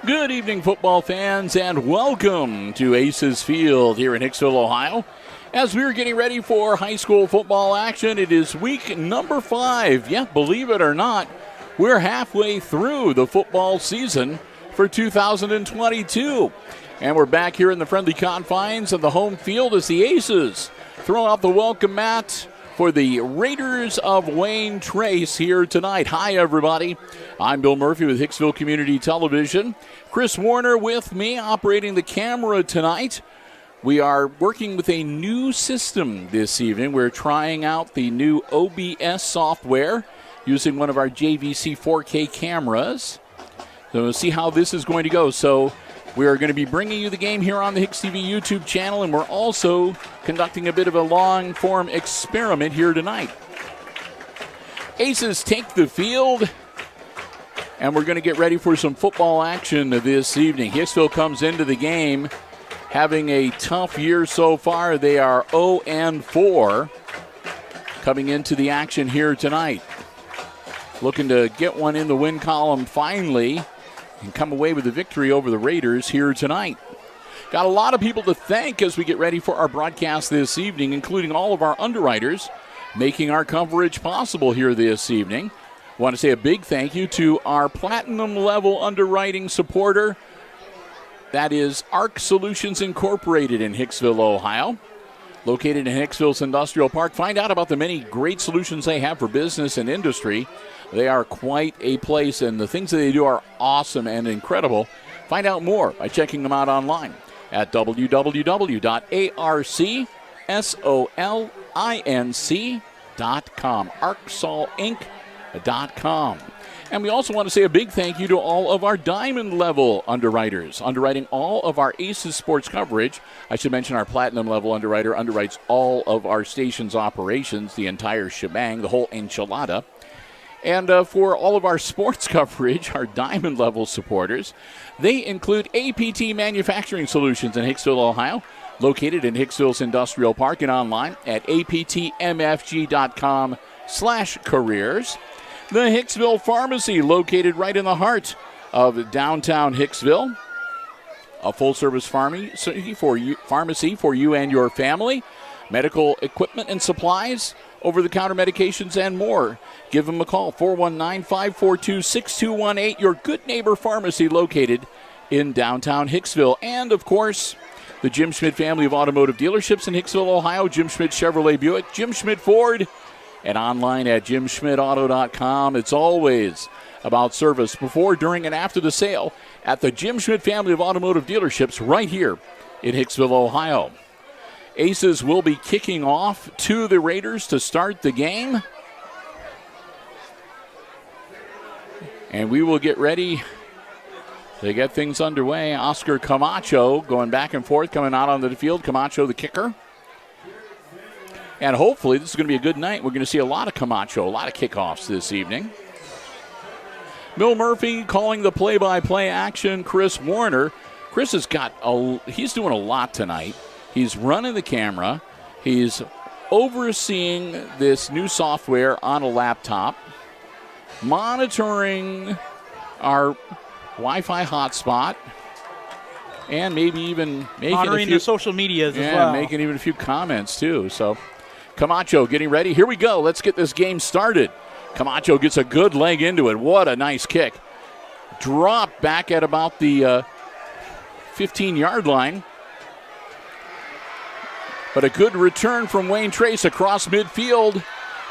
Good evening, football fans, and welcome to Aces Field here in Hicksville, Ohio. As we're getting ready for high school football action, it is week number 5. Yeah, believe it or not, we're halfway through the football season for 2022. And we're back here in the friendly confines of the home field as the Aces throw out the welcome mat for the Raiders of Wayne Trace here tonight. Hi, everybody. I'm Bill Murphy with Hicksville Community Television. Chris Warner with me operating the camera tonight. We are working with a new system this evening. We're trying out the new OBS software using one of our JVC 4K cameras. So we'll see how this is going to go. So we are going to be bringing you the game here on the HIX-TV YouTube channel, and we're also conducting a bit of a long-form experiment here tonight. Aces take the field, and we're going to get ready for some football action this evening. Hicksville comes into the game having a tough year so far. They are 0-4 coming into the action here tonight. Looking to get one in the win column finally and come away with a victory over the Raiders here tonight. Got a lot of people to thank as we get ready for our broadcast this evening, including all of our underwriters making our coverage possible here this evening. Want to say a big thank you to our platinum level underwriting supporter. That is ARC Solutions Incorporated in Hicksville, Ohio. Located in Hicksville's Industrial Park. Find out about the many great solutions they have for business and industry. They are quite a place, and the things that they do are awesome and incredible. Find out more by checking them out online at www.arcsolinc.com, arcsolinc.com. And we also want to say a big thank you to all of our diamond level underwriters, underwriting all of our Aces sports coverage. I should mention our platinum level underwriter underwrites all of our station's operations, the entire shebang, the whole enchilada. And for all of our sports coverage, our diamond level supporters, they include APT Manufacturing Solutions in Hicksville, Ohio, located in Hicksville's Industrial Park and online at aptmfg.com/careers. The Hicksville Pharmacy, located right in the heart of downtown Hicksville. A full-service pharmacy for you and your family. Medical equipment and supplies, over-the-counter medications, and more. Give them a call, 419-542-6218. Your good neighbor pharmacy located in downtown Hicksville. And, of course, the Jim Schmidt family of automotive dealerships in Hicksville, Ohio. Jim Schmidt Chevrolet Buick, Jim Schmidt Ford, and online at jimschmidtauto.com. It's always about service before, during, and after the sale at the Jim Schmidt family of automotive dealerships right here in Hicksville, Ohio. Aces will be kicking off to the Raiders to start the game. And we will get ready to get things underway. Oscar Camacho going back and forth, coming out onto the field. Camacho, the kicker. And hopefully this is going to be a good night. We're going to see a lot of Camacho, a lot of kickoffs this evening. Bill Murphy calling the play-by-play action. Chris Warner. Chris has he's doing a lot tonight. He's running the camera. He's overseeing this new software on a laptop, monitoring our Wi-Fi hotspot, and maybe even monitoring the social medias as well. Making even a few comments too. So Camacho getting ready. Here we go. Let's get this game started. Camacho gets a good leg into it. What a nice kick. Drop back at about the 15-yard line. But a good return from Wayne Trace across midfield.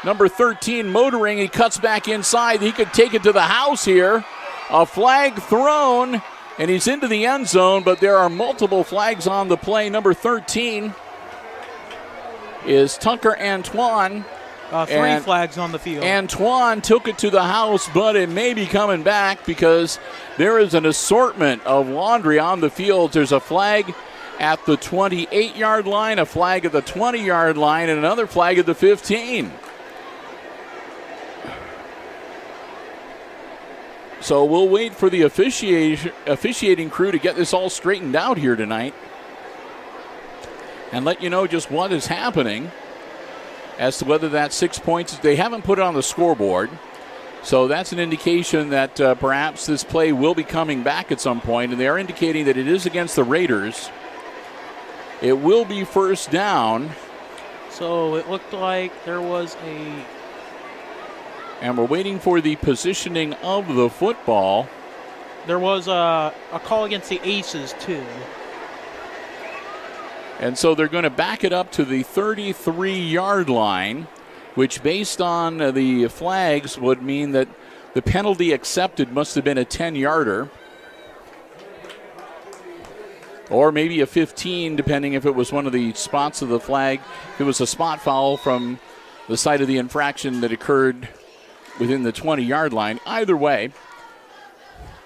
Number 13 motoring. He cuts back inside. He could take it to the house here. A flag thrown, and he's into the end zone, but there are multiple flags on the play. Number 13 is Tucker Antoine. Three flags on the field. Antoine took it to the house, but it may be coming back because there is an assortment of laundry on the field. There's a flag at the 28-yard line, a flag at the 20-yard line, and another flag at the 15. So we'll wait for the officiating crew to get this all straightened out here tonight and let you know just what is happening as to whether that's 6 points. They haven't put it on the scoreboard, so that's an indication that perhaps this play will be coming back at some point, and they are indicating that it is against the Raiders. It will be first down. So it looked like there was a... And we're waiting for the positioning of the football. There was a call against the Aces, too. And so they're going to back it up to the 33-yard line, which based on the flags would mean that the penalty accepted must have been a 10-yarder. Or maybe a 15, depending if it was one of the spots of the flag. If it was a spot foul from the site of the infraction that occurred within the 20-yard line. Either way,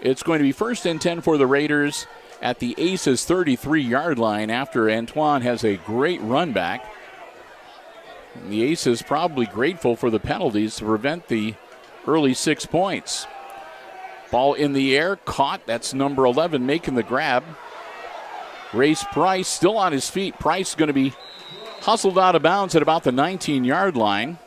it's going to be first and 10 for the Raiders at the Aces 33-yard line after Antoine has a great run back. And the Aces probably grateful for the penalties to prevent the early 6 points. Ball in the air, caught. That's number 11 making the grab. Race Price still on his feet. Price going to be hustled out of bounds at about the 19-yard line.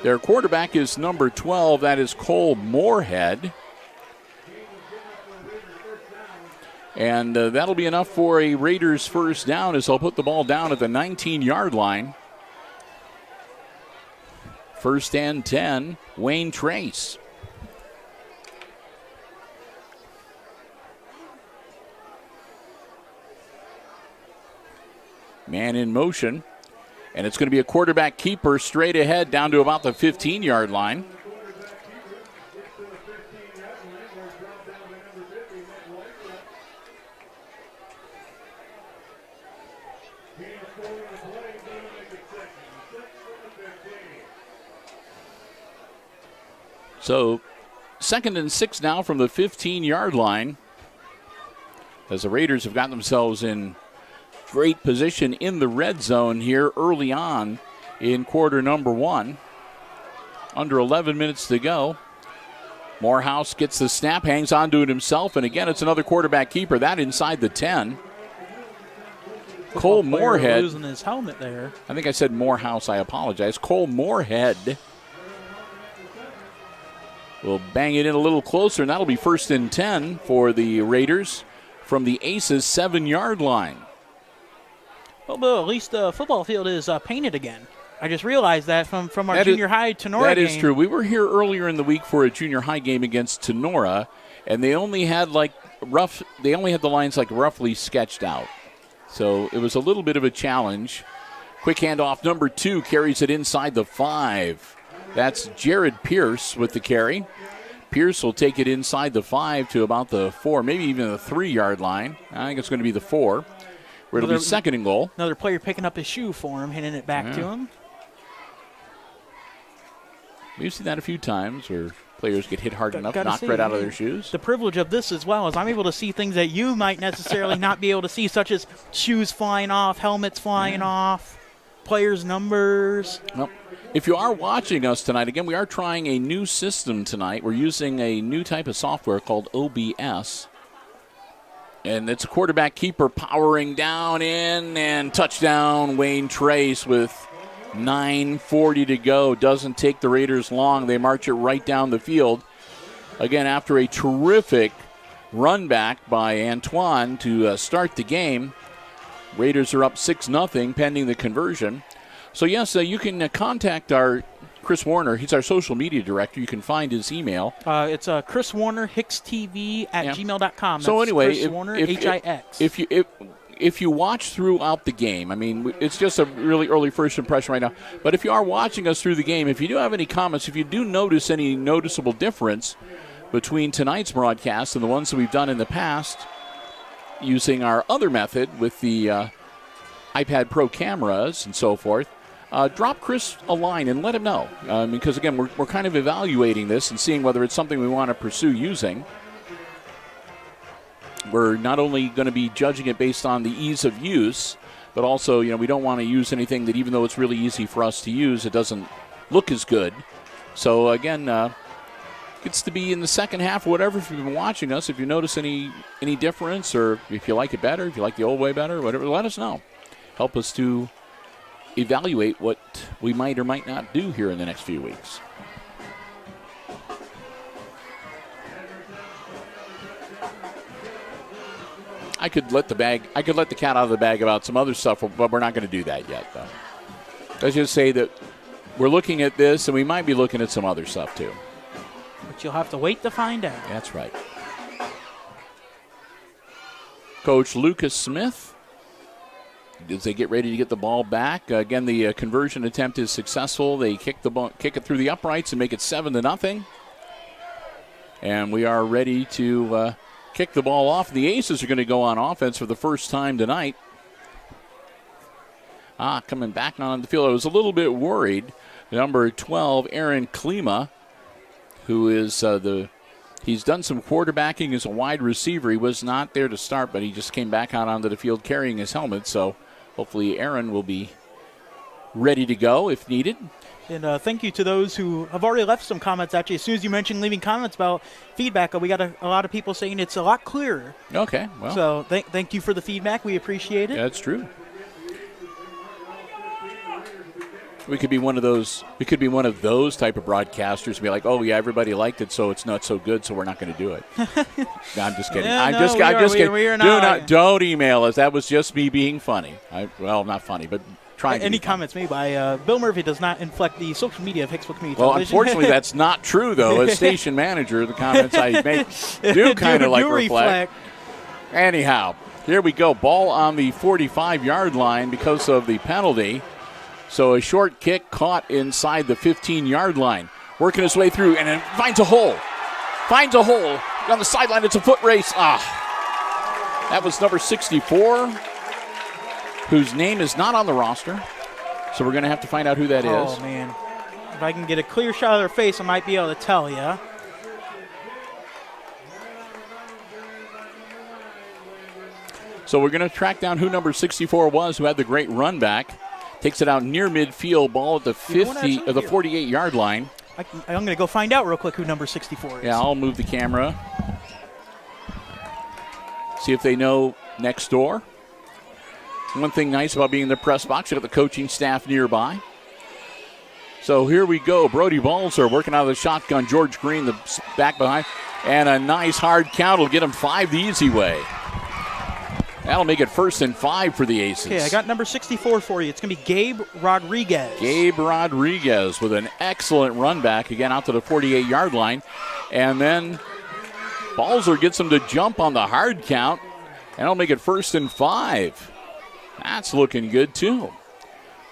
Their quarterback is number 12. That is Cole Moorhead. And that'll be enough for a Raiders first down as they'll put the ball down at the 19-yard line. First and 10, Wayne Trace. Man in motion. And it's going to be a quarterback keeper straight ahead down to about the 15-yard line. So, 2nd and 6 now from the 15-yard line as the Raiders have got themselves in great position in the red zone here early on in quarter number 1. Under 11 minutes to go. Morehouse gets the snap, hangs on to it himself, and again it's another quarterback keeper. That inside the 10. Cole Moorhead losing his helmet there. I think I said Morehouse. I apologize. Cole Moorhead will bang it in a little closer, and that'll be first and 10 for the Raiders from the Aces 7-yard line. Well, Bill, at least the football field is painted again. I just realized that from our junior high Tenora game. That is true. We were here earlier in the week for a junior high game against Tenora, and they only had the lines like roughly sketched out. So it was a little bit of a challenge. Quick handoff, number 2 carries it inside the 5. That's Jared Pierce with the carry. Pierce will take it inside the 5 to about the 4, maybe even the 3-yard line. I think it's going to be the 4. Where it'll be second and goal. Another player picking up his shoe for him, handing it back to him. We've seen that a few times where players get hit hard enough, knocked right out of their shoes. The privilege of this as well is I'm able to see things that you might necessarily not be able to see, such as shoes flying off, helmets flying off, players' numbers. Well, if you are watching us tonight, again, we are trying a new system tonight. We're using a new type of software called OBS. And it's a quarterback keeper powering down in, and touchdown Wayne Trace with 9:40 to go. Doesn't take the Raiders long. They march it right down the field. Again, after a terrific run back by Antoine to start the game. Raiders are up 6-0 pending the conversion. So, yes, you can contact our Chris Warner, he's our social media director. You can find his email. It's Chris Warner, HIX-TV at gmail.com. So anyway, Chris Warner, HIX. If you watch throughout the game, I mean, it's just a really early first impression right now. But if you are watching us through the game, if you do have any comments, if you do notice any noticeable difference between tonight's broadcast and the ones that we've done in the past using our other method with the iPad Pro cameras and so forth, drop Chris a line and let him know. Because, again, we're kind of evaluating this and seeing whether it's something we want to pursue using. We're not only going to be judging it based on the ease of use, but also, we don't want to use anything that, even though it's really easy for us to use, it doesn't look as good. So, again, gets to be in the second half or whatever. If you've been watching us, if you notice any difference, or if you like it better, if you like the old way better, whatever, let us know. Help us to evaluate what we might or might not do here in the next few weeks. I could let the cat out of the bag about some other stuff, but we're not going to do that yet, though. Let's just say that we're looking at this, and we might be looking at some other stuff, too. But you'll have to wait to find out. That's right. Coach Lucas Smith, as they get ready to get the ball back. Again, the conversion attempt is successful. They kick it through the uprights and make it 7-0. And we are ready to kick the ball off. The Aces are going to go on offense for the first time tonight. Coming back on the field. I was a little bit worried. Number 12, Aaron Klima, who is he's done some quarterbacking as a wide receiver. He was not there to start, but he just came back out onto the field carrying his helmet. So hopefully Aaron will be ready to go if needed. And thank you to those who have already left some comments. Actually, as soon as you mentioned leaving comments about feedback, we got a lot of people saying it's a lot clearer. Okay, well. So thank you for the feedback. We appreciate it. That's true. We could be one of those. We could be one of those type of broadcasters and be like, "Oh yeah, everybody liked it, so it's not so good, so we're not going to do it." No, I'm just kidding. I'm just kidding. We are not. Don't email us. That was just me being funny. Well, not funny, but trying. Any comments made by Bill Murphy does not inflect the social media of Hicksville Community Well, Television. unfortunately, that's not true, though. As station manager, the comments I make do kind of reflect. Anyhow, here we go. Ball on the 45-yard line because of the penalty. So a short kick caught inside the 15-yard line. Working his way through and then finds a hole. On the sideline. It's a foot race. That was number 64, whose name is not on the roster. So we're going to have to find out who that is. Oh, man. If I can get a clear shot of their face, I might be able to tell you. So we're going to track down who number 64 was, who had the great run back. Takes it out near midfield, ball at the 48-yard line. I'm going to go find out real quick who number 64 is. Yeah, I'll move the camera. See if they know next door. One thing nice about being in the press box, you got the coaching staff nearby. So here we go. Brody Balzer working out of the shotgun. George Green, the back behind. And a nice hard count will get him 5 the easy way. That'll make it 1st and 5 for the Aces. Okay, I got number 64 for you. It's going to be Gabe Rodriguez. Gabe Rodriguez with an excellent run back, again, out to the 48-yard line. And then Balzer gets him to jump on the hard count, and that'll make it 1st and 5. That's looking good, too.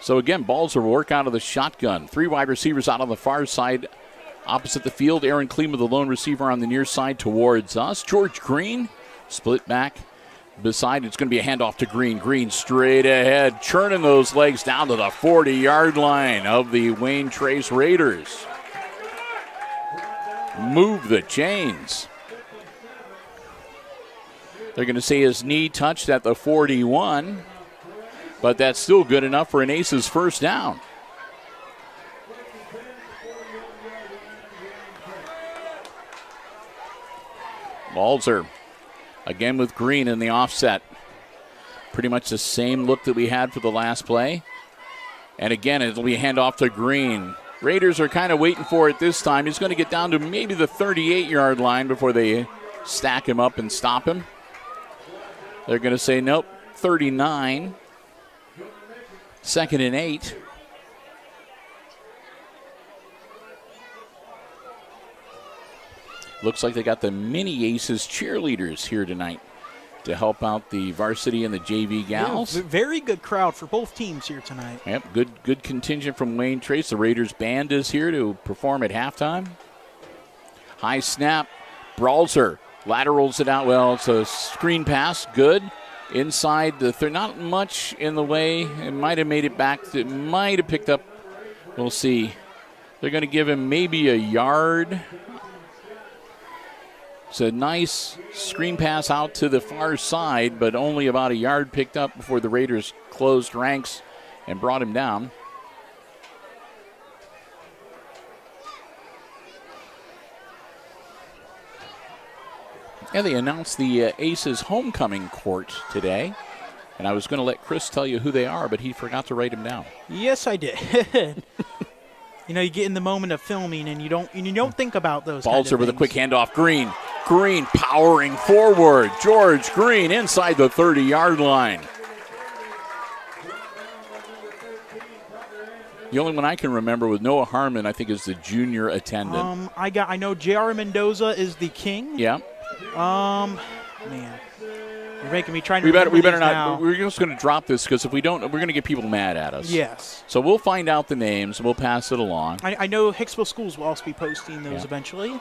So, again, Balzer will work out of the shotgun. 3 wide receivers out on the far side opposite the field. Aaron Klima, the lone receiver, on the near side towards us. George Green, split back. Beside, it's going to be a handoff to Green. Green straight ahead, churning those legs down to the 40-yard line of the Wayne Trace Raiders. Move the chains. They're going to say his knee touched at the 41, but that's still good enough for an Aces first down. Balzer. Again with Green in the offset. Pretty much the same look that we had for the last play. And again, it'll be a handoff to Green. Raiders are kind of waiting for it this time. He's going to get down to maybe the 38-yard line before they stack him up and stop him. They're going to say, nope, 39. 2nd and 8. Looks like they got the mini Aces cheerleaders here tonight to help out the varsity and the JV gals. Yeah, very good crowd for both teams here tonight. Yep, good contingent from Wayne Trace. The Raiders band is here to perform at halftime. High snap. Brawlser laterals it out. Well, it's a screen pass. Good. Inside, they're not much in the way. It might have made it back. It might have picked up. We'll see. They're going to give him maybe a yard. It's a nice screen pass out to the far side, but only about a yard picked up before the Raiders closed ranks and brought him down. Yeah, they announced the Aces homecoming court today, and I was going to let Chris tell you who they are, but he forgot to write them down. Yes, I did. You know, you get in the moment of filming, and you don't think about those. Balzer with a quick handoff. Green powering forward. George Green inside the 30-yard line. The only one I can remember with Noah Harmon, I think, is the junior attendant. I know J.R. Mendoza is the king. Yeah. Man, you're making me try to. We better not. Now. We're just going to drop this because if we don't, we're going to get people mad at us. Yes. So we'll find out the names and we'll pass it along. I know Hicksville schools will also be posting those eventually.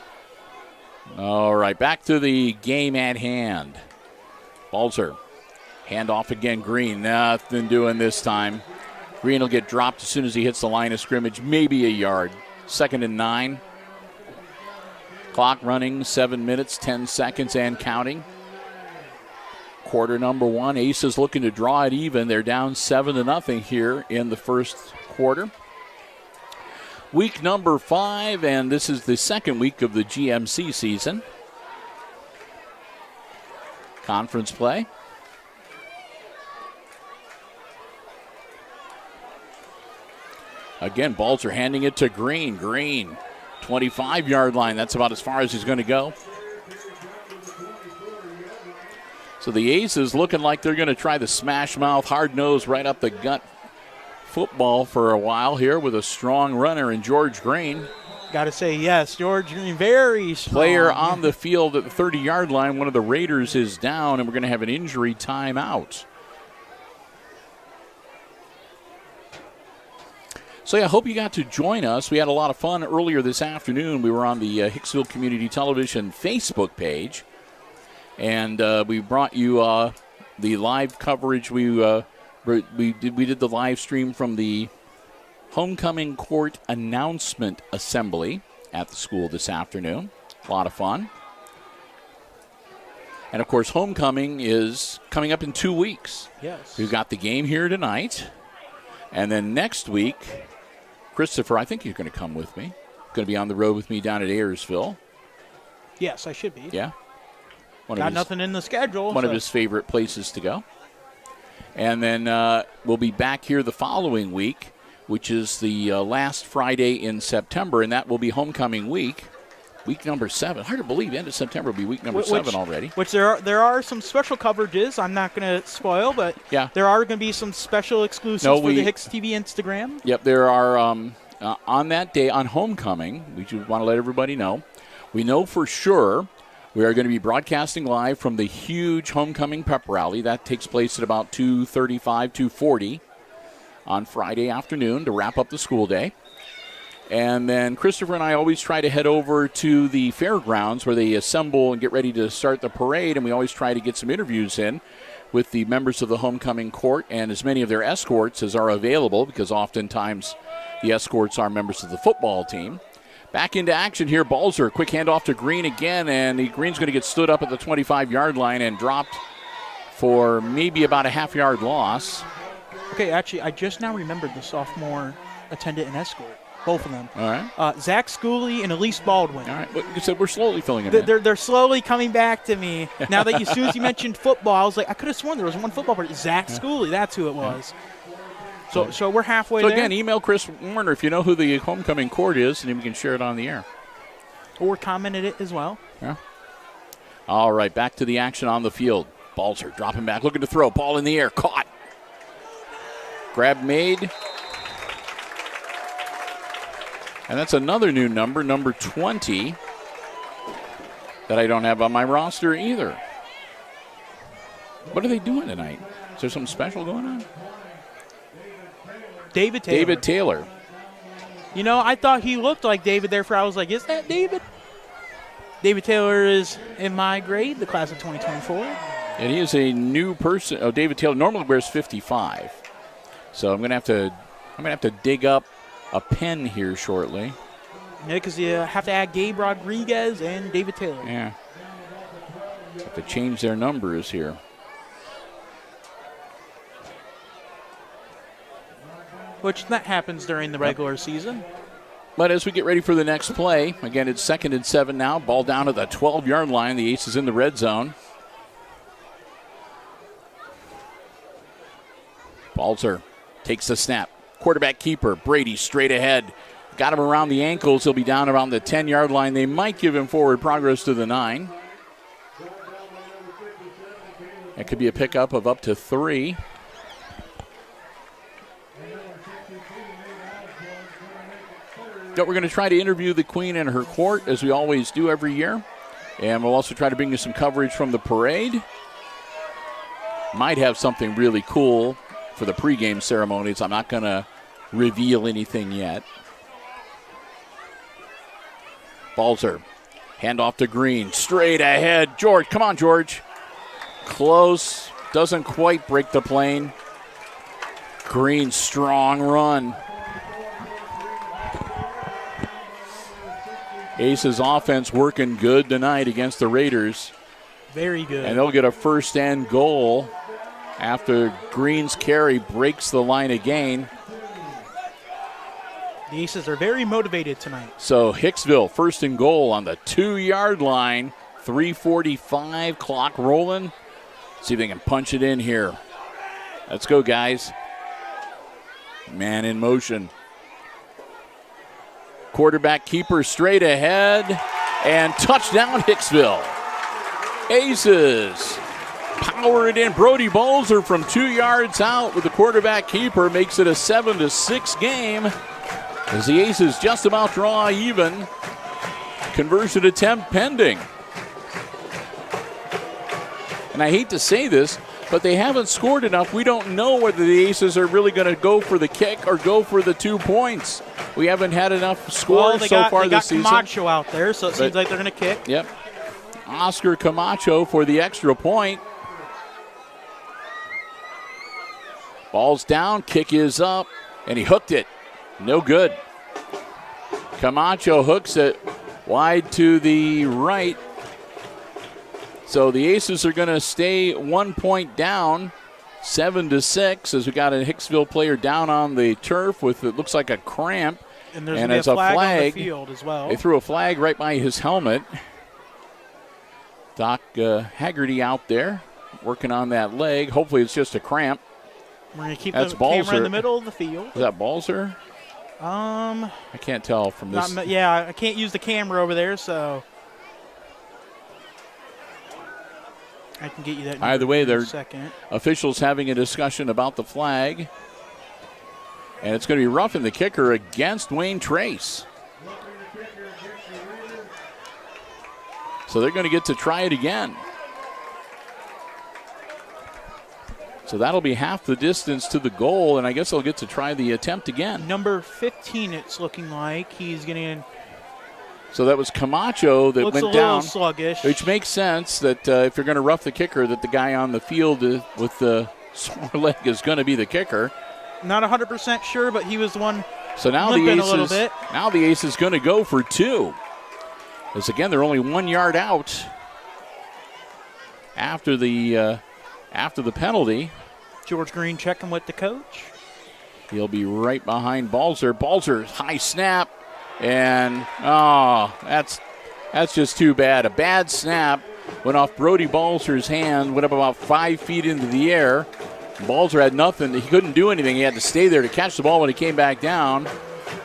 All right, back to the game at hand. Balzer, handoff again. Green, nothing doing this time. Green will get dropped as soon as he hits the line of scrimmage, maybe a yard. 2nd and 9. Clock running, 7 minutes, 10 seconds and counting. Quarter number 1, Aces looking to draw it even. They're down 7-0 here in the first quarter. Week number 5, and this is the second week of the GMC season. Conference play. Again, Balzer handing it to Green. Green. 25-yard line. That's about as far as he's going to go. So the Aces looking like they're going to try the smash mouth, hard nose, right up the gut football for a while here with a strong runner in George Green. Got to say, yes, George Green, very strong. Player on the field at the 30-yard line. One of the Raiders is down, and we're going to have an injury timeout. So, I hope you got to join us. We had a lot of fun earlier this afternoon. We were on the Hicksville Community Television Facebook page, and we brought you the live coverage. We did the live stream from the Homecoming Court Announcement Assembly at the school this afternoon. A lot of fun. And, of course, homecoming is coming up in 2 weeks. Yes. We've got the game here tonight, and then next week, Christopher, I think you're going to come with me. Going to be on the road with me down at Ayersville. Yes, I should be. Yeah. Got nothing in the schedule. One of his favorite places to go. And then we'll be back here the following week, which is the last Friday in September, and that will be homecoming week. Week number 7. Hard to believe end of September will be week number 7 already. Which there are some special coverages. I'm not going to spoil, but there are going to be some special exclusives for the HIX-TV Instagram. Yep, there are on that day, on homecoming, we just want to let everybody know. We know for sure we are going to be broadcasting live from the huge homecoming pep rally. That takes place at about 2:35, 2:40 on Friday afternoon to wrap up the school day. And then Christopher and I always try to head over to the fairgrounds where they assemble and get ready to start the parade, and we always try to get some interviews in with the members of the homecoming court and as many of their escorts as are available, because oftentimes the escorts are members of the football team. Back into action here, Balzer, quick handoff to Green again, and Green's going to get stood up at the 25-yard line and dropped for maybe about a half-yard loss. Okay, actually, I just now remembered the sophomore attendant and escort. Both of them. All right. Zach Schooley and Elise Baldwin. All right. Well, you said we're slowly filling them in. They're slowly coming back to me. Now that as soon as you mentioned football, I was like, I could have sworn there was one football player. Zach Schooley, that's who it was. So we're halfway there. So, again, email Chris Warner if you know who the homecoming court is, and then we can share it on the air. Or commented it as well. Yeah. All right, back to the action on the field. Balzer dropping back, looking to throw. Ball in the air, caught. Grab made. And that's another new number, number 20. that I don't have on my roster either. What are they doing tonight? Is there something special going on? David Taylor. David Taylor. You know, I thought he looked like David there I was like, is that David? David Taylor is in my grade, the class of 2024. And he is a new person. Oh, David Taylor normally wears 55. So I'm gonna have to dig up a pen here shortly. Yeah, because you have to add Gabe Rodriguez and David Taylor. Yeah. Have to change their numbers here. Which that happens during the regular season. But as we get ready for the next play, again, it's 2nd and 7 now. Ball down to the 12-yard line. The Aces in the red zone. Balzer takes the snap. Quarterback keeper, Brady straight ahead. Got him around the ankles. He'll be down around the 10-yard line. They might give him forward progress to the 9. That could be a pickup of up to 3. We're going to try to interview the Queen in her court, as we always do every year. And we'll also try to bring you some coverage from the parade. Might have something really cool for the pregame ceremonies. I'm not going to reveal anything yet. Balzer, hand off to Green, straight ahead. George, come on, George. Close, doesn't quite break the plane. Green, strong run. Aces offense working good tonight against the Raiders. Very good. And they'll get a 1st and goal after Green's carry breaks the line again. The Aces are very motivated tonight. So Hicksville 1st and goal on the 2-yard line. 3:45, clock rolling. See if they can punch it in here. Let's go, guys. Man in motion. Quarterback keeper straight ahead, and touchdown Hicksville. Aces power it in. Brody Balzer from 2 yards out with the quarterback keeper makes it a 7-6 game as the Aces just about draw even. Conversion attempt pending. And I hate to say this, but they haven't scored enough. We don't know whether the Aces are really going to go for the kick or go for the 2 points. We haven't had enough scores so far this season. They got Camacho out there, so it seems like they're going to kick. Yep. Oscar Camacho for the extra point. Ball's down, kick is up, and he hooked it. No good. Camacho hooks it wide to the right. So the Aces are going to stay 1 point down, 7-6, as we got a Hicksville player down on the turf with it looks like a cramp. And there's going to be a flag on the field as well. They threw a flag right by his helmet. Doc Haggerty out there working on that leg. Hopefully it's just a cramp. We're going to keep the camera in the middle of the field. Is that Balzer? I can't tell from this. I can't use the camera over there, so I can get you that. Either way, they're second. Officials having a discussion about the flag. And it's going to be roughing the kicker against Wayne Trace. So they're going to get to try it again. So that'll be half the distance to the goal, and I guess they'll get to try the attempt again. Number 15, it's looking like. He's getting. So that was Camacho that went down. Sluggish. Which makes sense that if you're going to rough the kicker, that the guy on the field with the sore leg is going to be the kicker. Not 100% sure, but he was the one. So now the Ace is going to go for 2. As again, they're only 1 yard out after the penalty. George Green checking with the coach. He'll be right behind Balzer. Balzer's high snap, and that's just too bad. A bad snap went off Brody Balzer's hand, went up about 5 feet into the air. Balzer had nothing. He couldn't do anything. He had to stay there to catch the ball when it came back down.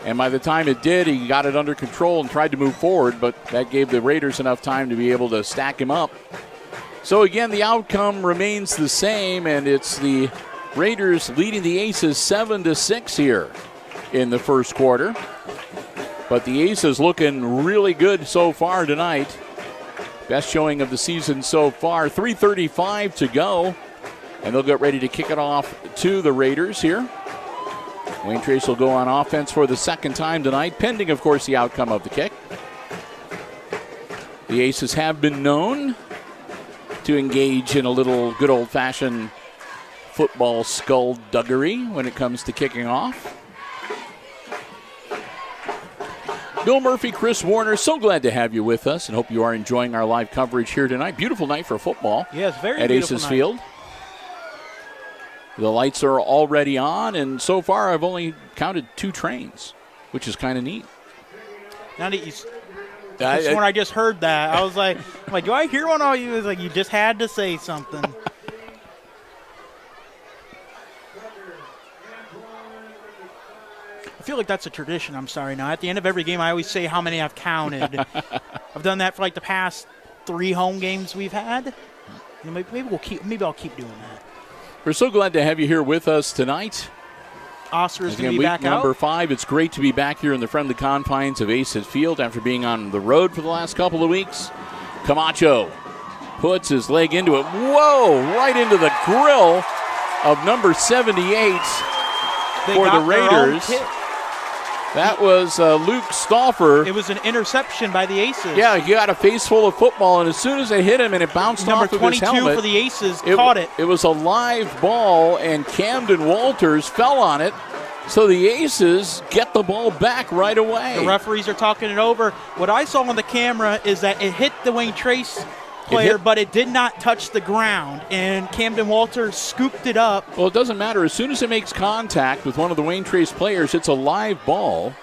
And by the time it did, he got it under control and tried to move forward, but that gave the Raiders enough time to be able to stack him up. So again, the outcome remains the same, and it's the Raiders leading the Aces 7-6 here in the first quarter. But the Aces looking really good so far tonight. Best showing of the season so far. 3:35 to go. And they'll get ready to kick it off to the Raiders here. Wayne Trace will go on offense for the second time tonight, pending, of course, the outcome of the kick. The Aces have been known to engage in a little good old-fashioned football skullduggery when it comes to kicking off. Bill Murphy, Chris Warner, so glad to have you with us and hope you are enjoying our live coverage here tonight. Beautiful night for football. Yes, very at beautiful Aces night. Field. The lights are already on, and so far I've only counted 2 trains, which is kind of neat. Now that when I just heard that, I was like, do I hear one? Oh, you was like, you just had to say something. I feel like that's a tradition. I'm sorry. Now, at the end of every game, I always say how many I've counted. I've done that for like the past 3 home games we've had. Maybe I'll keep doing that. We're so glad to have you here with us tonight. Oscar's going to be week back number out. 5. It's great to be back here in the friendly confines of Aces Field after being on the road for the last couple of weeks. Camacho puts his leg into it. Whoa! Right into the grill of number 78 for the Raiders. That was Luke Stauffer. It was an interception by the Aces. Yeah, he got a face full of football, and as soon as it hit him and it bounced off of his helmet. Number 22 for the Aces caught it. It was a live ball, and Camden Walters fell on it. So the Aces get the ball back right away. The referees are talking it over. What I saw on the camera is that it hit the Wayne Trace player, but it did not touch the ground, and Camden Walters scooped it up. Well, it doesn't matter. As soon as it makes contact with one of the Wayne Trace players, it's a live ball.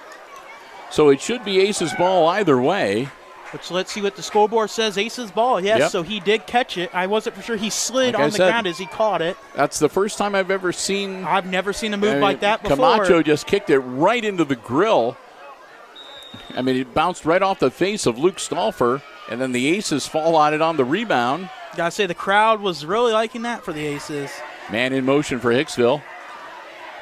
So it should be Aces ball either way. Which, let's see what the scoreboard says. Aces ball, yes, Yep. So he did catch it. I wasn't for sure. He slid Like on the ground as he caught it. That's the first time I've ever seen. I've never seen a move like that before. Camacho just kicked it right into the grill. I mean, it bounced right off the face of Luke Stauffer, and then the Aces fall on it on the rebound. Gotta say, the crowd was really liking that for the Aces. Man in motion for Hicksville.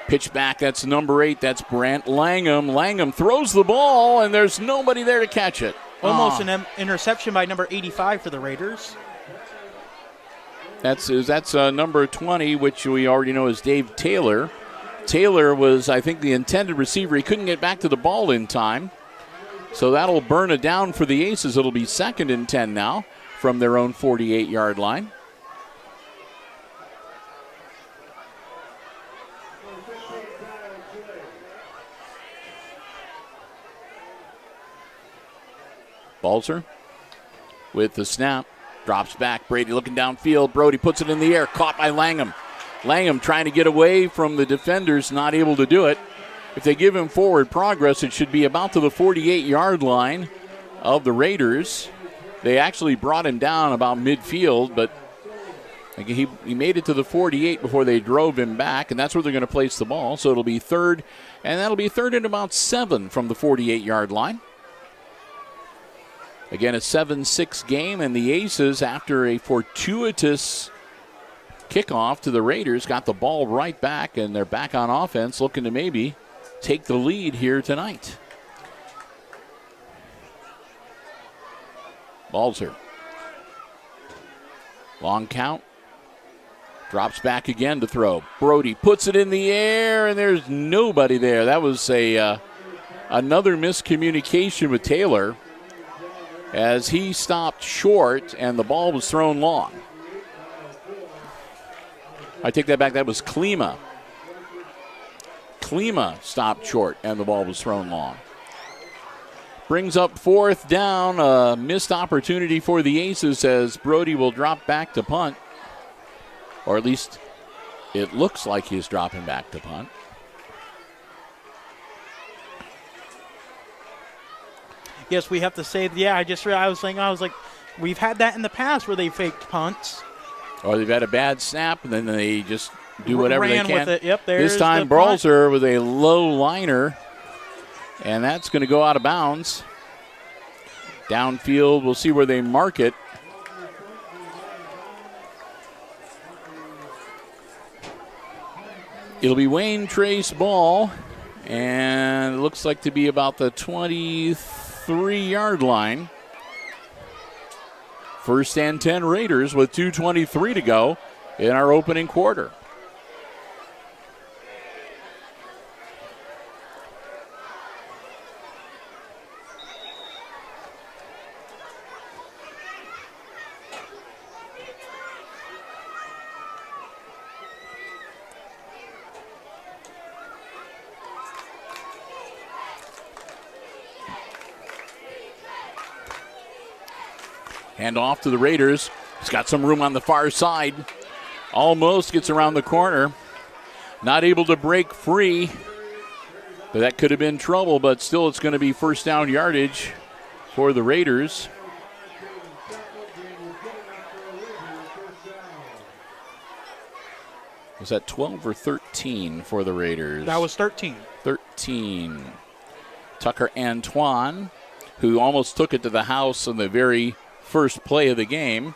Pitch back, that's number 8, that's Brant Langham. Langham throws the ball, and there's nobody there to catch it. Almost an interception by number 85 for the Raiders. That's number 20, which we already know is Dave Taylor. Taylor was, I think, the intended receiver. He couldn't get back to the ball in time. So that'll burn it down for the Aces. It'll be 2nd and 10 now from their own 48-yard line. Balzer with the snap. Drops back. Brady looking downfield. Brody puts it in the air. Caught by Langham. Langham trying to get away from the defenders. Not able to do it. If they give him forward progress, it should be about to the 48-yard line of the Raiders. They actually brought him down about midfield, but he made it to the 48 before they drove him back, and that's where they're going to place the ball. So it'll be 3rd, and that'll be 3rd and about 7 from the 48-yard line. Again, a 7-6 game, and the Aces, after a fortuitous kickoff to the Raiders, got the ball right back, and they're back on offense, looking to maybe take the lead here tonight. Balzer. Long count. Drops back again to throw. Brody puts it in the air, and there's nobody there. That was another miscommunication with Taylor as he stopped short and the ball was thrown long. I take that back. That was Klima. Klima stopped short and the ball was thrown long. Brings up 4th down. A missed opportunity for the Aces as Brody will drop back to punt. Or at least it looks like he's dropping back to punt. Yes, we have to say, I was like, we've had that in the past where they faked punts. Or they've had a bad snap and then they just do whatever they can. With it. Yep, this time, Balzer with a low liner, and that's going to go out of bounds. Downfield, we'll see where they mark it. It'll be Wayne Trace ball, and it looks like to be about the 23-yard line. First and 10 Raiders with 2:23 to go in our opening quarter. Hand off to the Raiders. He's got some room on the far side. Almost gets around the corner. Not able to break free. But that could have been trouble, but still it's going to be first down yardage for the Raiders. Was that 12 or 13 for the Raiders? That was 13. 13. Tucker Antoine, who almost took it to the house in the very first play of the game.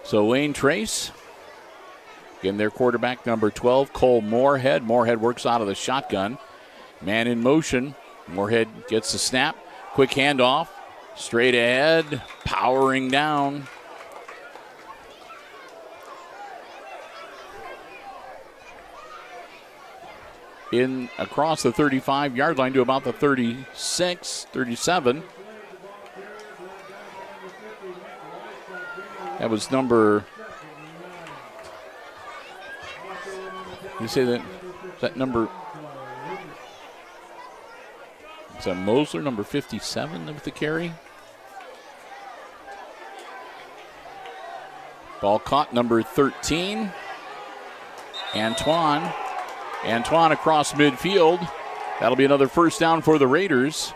So Wayne Trace, again, their quarterback, number 12, Cole Moorhead. Moorhead works out of the shotgun. Man in motion. Moorhead gets the snap. Quick handoff. Straight ahead. Powering down. In across the 35-yard line to about the 36, 37. That was number. You say that number. Is that Mosler, number 57 with the carry? Ball caught, number 13. Antoine across midfield. That'll be another first down for the Raiders.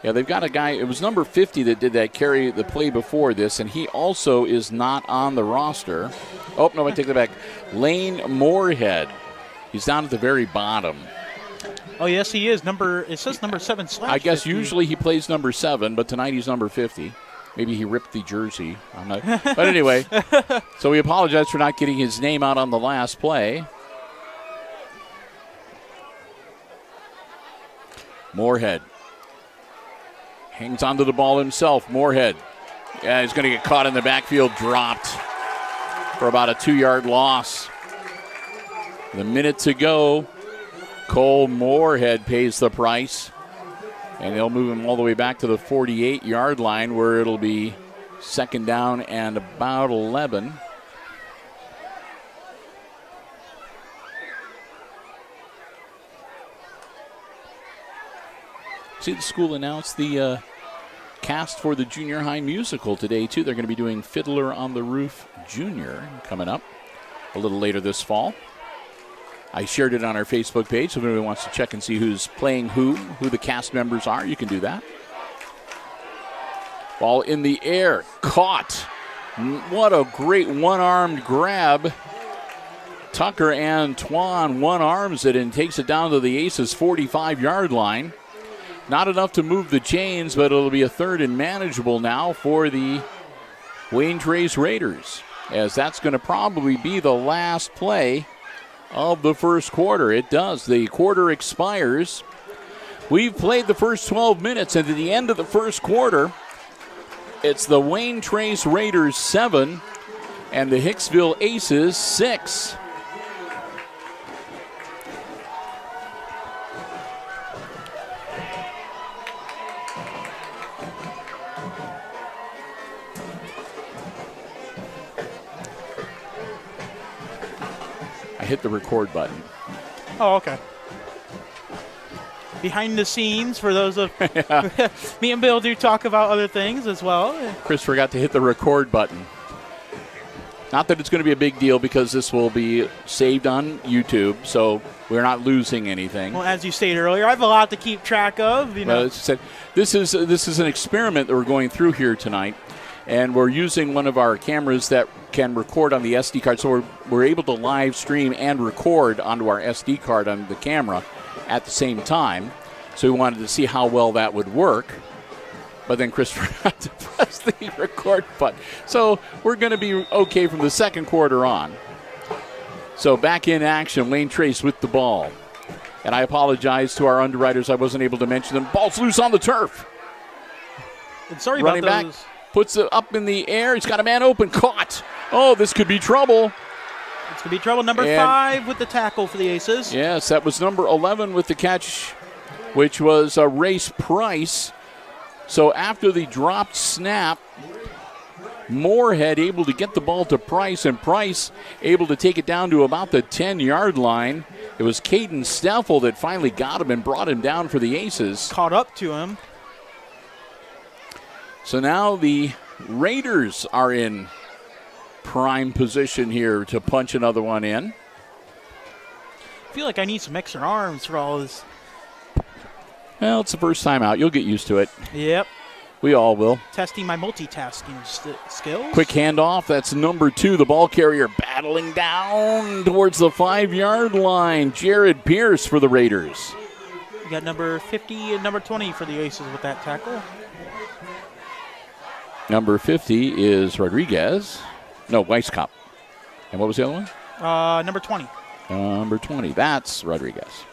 Yeah, they've got a guy, it was number 50 that did that carry the play before this, and he also is not on the roster. Oh, no, I take that back. Lane Moorhead. He's down at the very bottom. Oh, yes, he is. It says number 7 / I guess 50. usually he plays number 7, but tonight he's number 50. Maybe he ripped the jersey. I'm not. But anyway, so we apologize for not getting his name out on the last play. Moorhead hangs onto the ball himself. Moorhead. Yeah, he's going to get caught in the backfield, dropped for about a 2-yard loss. The minute to go. Cole Moorhead pays the price. And they'll move him all the way back to the 48-yard line where it'll be second down and about 11. See, the school announced the cast for the junior high musical today, too. They're going to be doing Fiddler on the Roof Junior coming up a little later this fall. I shared it on our Facebook page, so if anyone wants to check and see who's playing who the cast members are, you can do that. Ball in the air, caught. What a great one-armed grab. Tucker Antoine one-arms it and takes it down to the Aces' 45-yard line. Not enough to move the chains, but it'll be a third and manageable now for the Wayne Trace Raiders, as that's going to probably be the last play of the first quarter. It does. The quarter expires. We've played the first 12 minutes, and at the end of the first quarter, it's the Wayne Trace Raiders 7 and the Hicksville Aces 6. I hit the record button. Oh, okay. Behind the scenes, for those of me and Bill do talk about other things as well. Chris forgot to hit the record button. Not that it's going to be a big deal because this will be saved on YouTube, so we're not losing anything. Well, as you stated earlier, I have a lot to keep track of. You know, well, as I said, this is an experiment that we're going through here tonight, and we're using one of our cameras that can record on the SD card, so we're able to live stream and record onto our SD card on the camera at the same time. So we wanted to see how well that would work. But then Chris forgot to press the record button. So we're going to be okay from the second quarter on. So back in action, Wayne Trace with the ball. And I apologize to our underwriters, I wasn't able to mention them. Ball's loose on the turf. And sorry running about back, those. puts it up in the air. He's got a man open, caught. Oh, this could be trouble. It's going to be trouble. Number 5 with the tackle for the Aces. Yes, that was number 11 with the catch, which was Race Price. So after the dropped snap, Moorhead able to get the ball to Price, and Price able to take it down to about the 10-yard line. It was Caden Steffel that finally got him and brought him down for the Aces. Caught up to him. So now the Raiders are in prime position here to punch another one in. I feel like I need some extra arms for all this. Well, it's the first time out. You'll get used to it. Yep. We all will. Testing my multitasking skills. Quick handoff. That's number 2, the ball carrier, battling down towards the 5-yard line. Jared Pierce for the Raiders. You got number 50 and number 20 for the Aces with that tackle. Number 50 is Rodriguez. No, Weisskopf. And what was the other one? Number 20. Number 20. That's Rodriguez.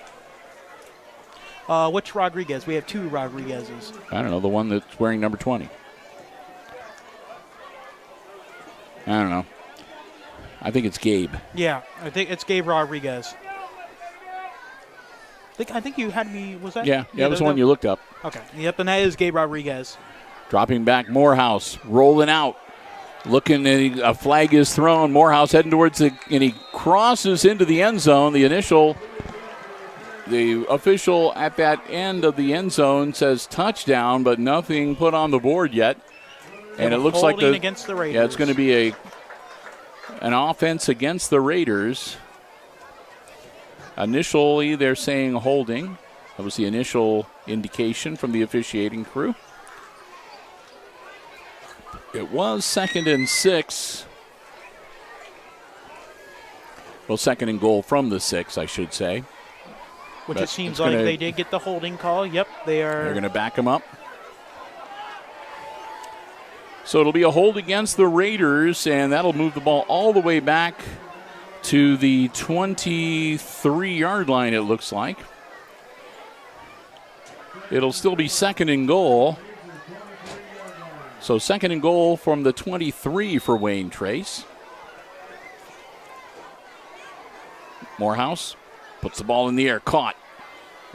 Which Rodriguez? We have 2 Rodriguezes. I don't know, the one that's wearing number 20. I don't know. I think it's Gabe. Yeah, I think it's Gabe Rodriguez. I think you had me. Was that? Yeah, that was the one you looked up. Okay. Yep, and that is Gabe Rodriguez. Dropping back, Morehouse rolling out. Looking, a flag is thrown. Morehouse heading towards and he crosses into the end zone. The official at that end of the end zone says touchdown, but nothing put on the board yet. And it looks like against the Raiders. Yeah, it's going to be an offense against the Raiders. Initially, they're saying holding. That was the initial indication from the officiating crew. It was 2nd and 6. Well, 2nd and goal from the 6, I should say. Which it seems like they did get the holding call. Yep, they are. They're going to back him up. So it'll be a hold against the Raiders, and that'll move the ball all the way back to the 23-yard line, it looks like. It'll still be 2nd and goal. So 2nd and goal from the 23 for Wayne Trace. Morehouse puts the ball in the air, caught.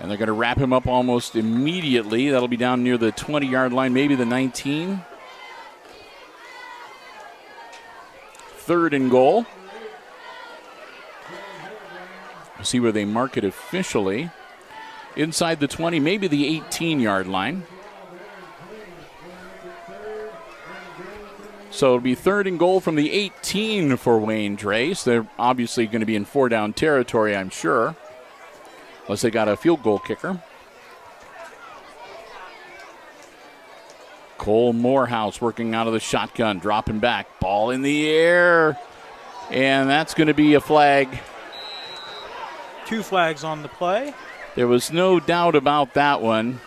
And they're going to wrap him up almost immediately. That'll be down near the 20-yard line, maybe the 19. 3rd and goal. We'll see where they mark it officially. Inside the 20, maybe the 18-yard line. So it'll be 3rd and goal from the 18 for Wayne Trace. They're obviously going to be in 4-down territory, I'm sure. Unless they got a field goal kicker. Cole Morehouse working out of the shotgun, dropping back. Ball in the air. And that's going to be a flag. 2 flags on the play. There was no doubt about that one.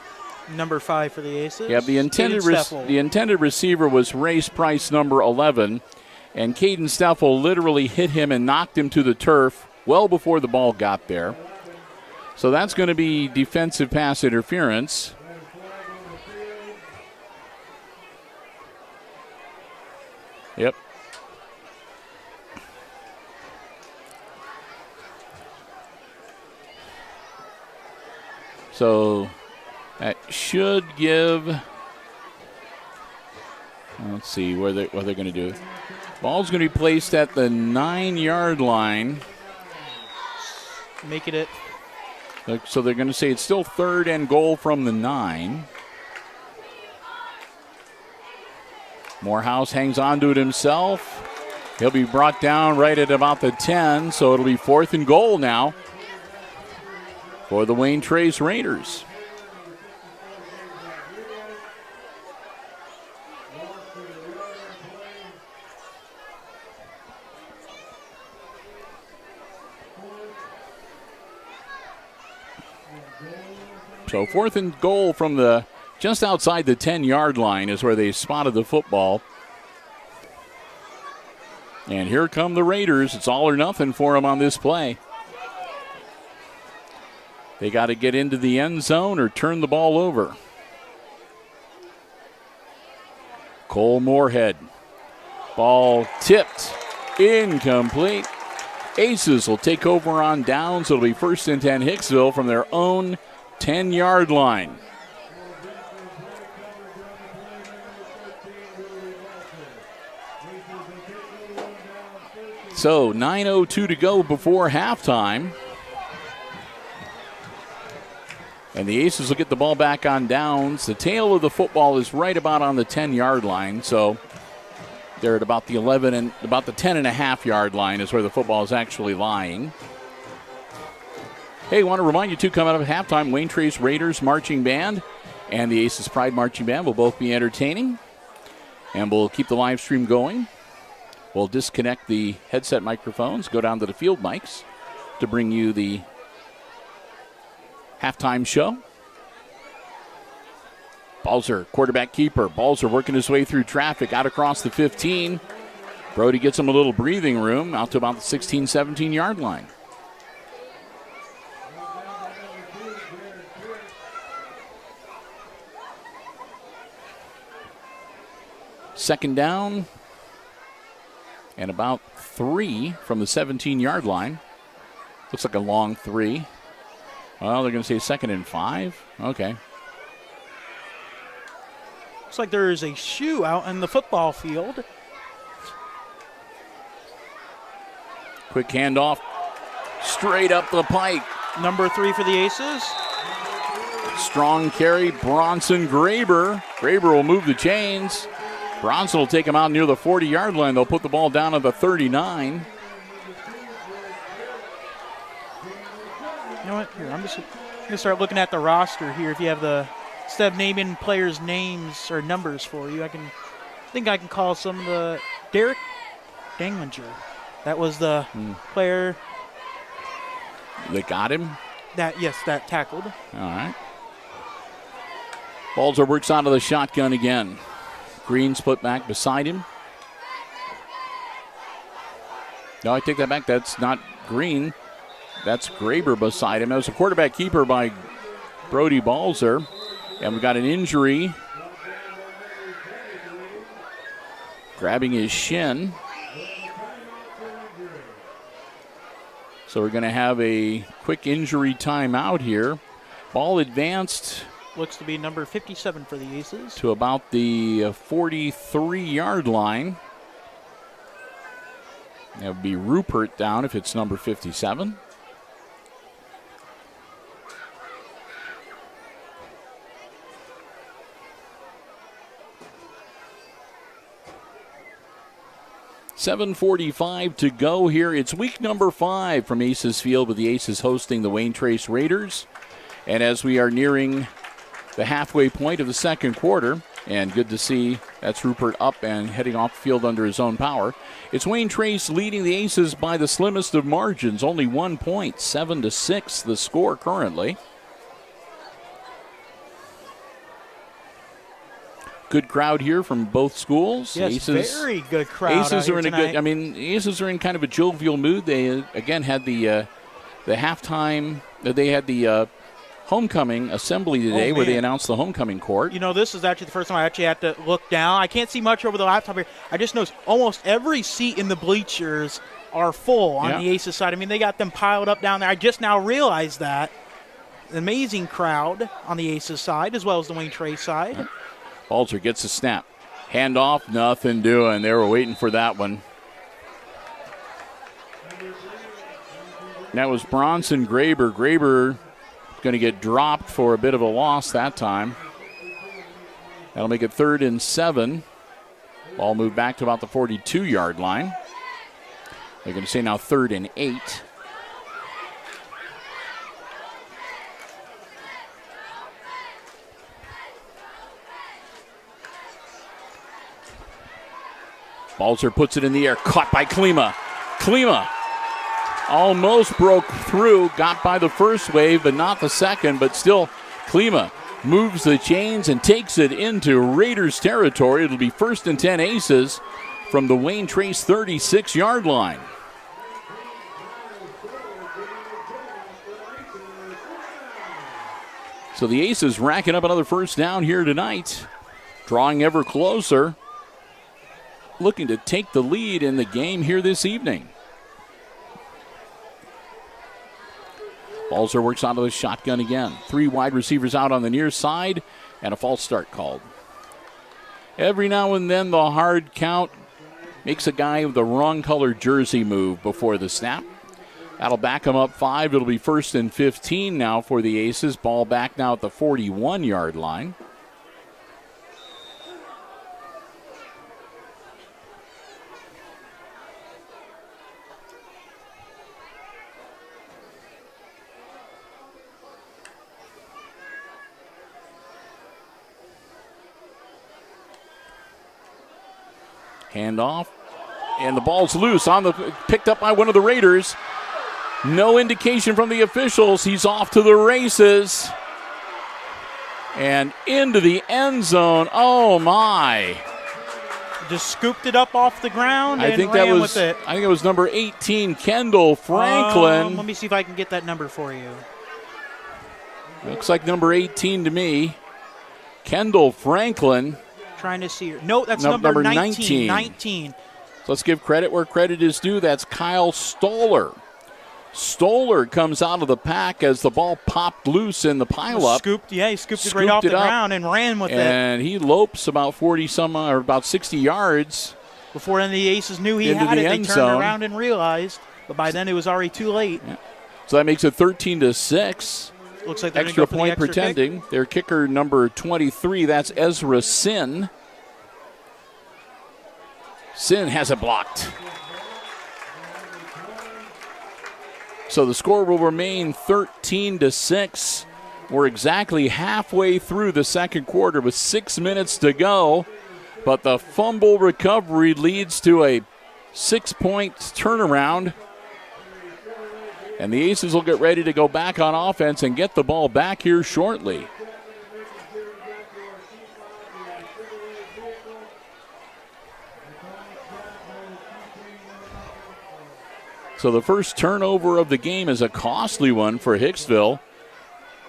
Number 5 for the Aces. Yeah, the intended receiver was Race Price, number 11. And Caden Steffel literally hit him and knocked him to the turf well before the ball got there. So that's going to be defensive pass interference. Yep. So that should give. Let's see what they're going to do. Ball's going to be placed at the 9-yard line. Making it. So they're going to say it's still 3rd and goal from the 9. Morehouse hangs on to it himself. He'll be brought down right at about the 10, so it'll be 4th and goal now for the Wayne Trace Raiders. So 4th and goal from the just outside the 10-yard line is where they spotted the football. And here come the Raiders. It's all or nothing for them on this play. They got to get into the end zone or turn the ball over. Cole Moorhead. Ball tipped. Incomplete. Aces will take over on downs. It'll be 1st and 10 Hicksville from their own 10-yard line. So 9:02 to go before halftime. And the Aces will get the ball back on downs. The tail of the football is right about on the 10-yard line. So they're at about the 11 and about the 10.5-yard line is where the football is actually lying. Hey, I want to remind you, too, coming up at halftime, Wayne Trace Raiders Marching Band and the Aces Pride Marching Band will both be entertaining. And we'll keep the live stream going. We'll disconnect the headset microphones, go down to the field mics to bring you the halftime show. Balzer, quarterback keeper. Balzer working his way through traffic out across the 15. Brody gets him a little breathing room out to about the 16, 17-yard line. Second down and about 3 from the 17-yard line. Looks like a long 3. Well, they're going to say 2nd and 5. Okay. Looks like there is a shoe out in the football field. Quick handoff. Straight up the pike. Number 3 for the Aces. Strong carry. Bronson Graber. Graber will move the chains. Bronson will take him out near the 40-yard line. They'll put the ball down at the 39. You know what? Here, I'm just going to start looking at the roster here. If you have instead of naming players' names or numbers for you, I think I can call some of the Derek Danglinger. That was the player that got him. That tackled. All right. Balzer works out of the shotgun again. Green split back beside him. No, I take that back. That's not Green. That's Graber beside him. That was a quarterback keeper by Brody Balzer. And we got an injury. Grabbing his shin. So we're going to have a quick injury timeout here. Ball advanced. Looks to be number 57 for the Aces. To about the 43-yard line. That would be Rupert down if it's number 57. .7:45 to go here. It's week number 5 from Aces Field with the Aces hosting the Wayne Trace Raiders. And as we are nearing the halfway point of the second quarter, and good to see that's Rupert up and heading off the field under his own power. It's Wayne Trace leading the Aces by the slimmest of margins, only 1 point, 7-6 the score currently. Good crowd here from both schools. Yes, Aces, very good crowd. Aces are in tonight. a good. I mean, Aces are in kind of a jovial mood. They again had the halftime. They had the homecoming assembly today, where they announced the homecoming court. You know, this is actually the first time I actually had to look down. I can't see much over the laptop here. I just noticed almost every seat in the bleachers are full on the Aces side. I mean, they got them piled up down there. I just now realized that. Amazing crowd on the Aces side as well as the Wayne Trace side. Right. Balzer gets a snap. Handoff, nothing doing. They were waiting for that one. That was Bronson Graber. Graber going to get dropped for a bit of a loss that time. That'll make it 3rd and 7. Ball moved back to about the 42-yard line. They're going to say now 3rd and 8. Balzer puts it in the air, caught by Klima. Klima almost broke through, got by the first wave, but not the second, but still Klima moves the chains and takes it into Raiders territory. It'll be 1st and 10 Aces from the Wayne Trace 36-yard line. So the Aces racking up another first down here tonight, drawing ever closer. looking to take the lead in the game here this evening. Balzer works onto the shotgun again. 3 wide receivers out on the near side, and a false start called. Every now and then the hard count makes a guy with the wrong color jersey move before the snap. That'll back him up 5. It'll be 1st and 15 now for the Aces. Ball back now at the 41-yard line. Handoff, and the ball's loose picked up by one of the Raiders. No indication from the officials. He's off to the races and into the end zone. Oh my! Just scooped it up off the ground and ran with it. I think it was number 18, Kendall Franklin. Let me see if I can get that number for you. Looks like number 18 to me, Kendall Franklin. Trying to see her. No, that's number 19. 19. So let's give credit where credit is due. That's Kyle Stoller. Stoller comes out of the pack as the ball popped loose in the pileup. He scooped it right off the ground and ran with it. And he lopes about 60 yards. Before any of the Aces knew he had it, they turned around and realized. But by then it was already too late. Yeah. So that makes it 13-6. Looks like they're extra go point the pretending. Kick. Their kicker number 23, that's Ezra Sin. Sin has it blocked. So the score will remain 13-6. We're exactly halfway through the second quarter with 6 minutes to go. But the fumble recovery leads to a 6-point turnaround. And the Aces will get ready to go back on offense and get the ball back here shortly. So the first turnover of the game is a costly one for Hicksville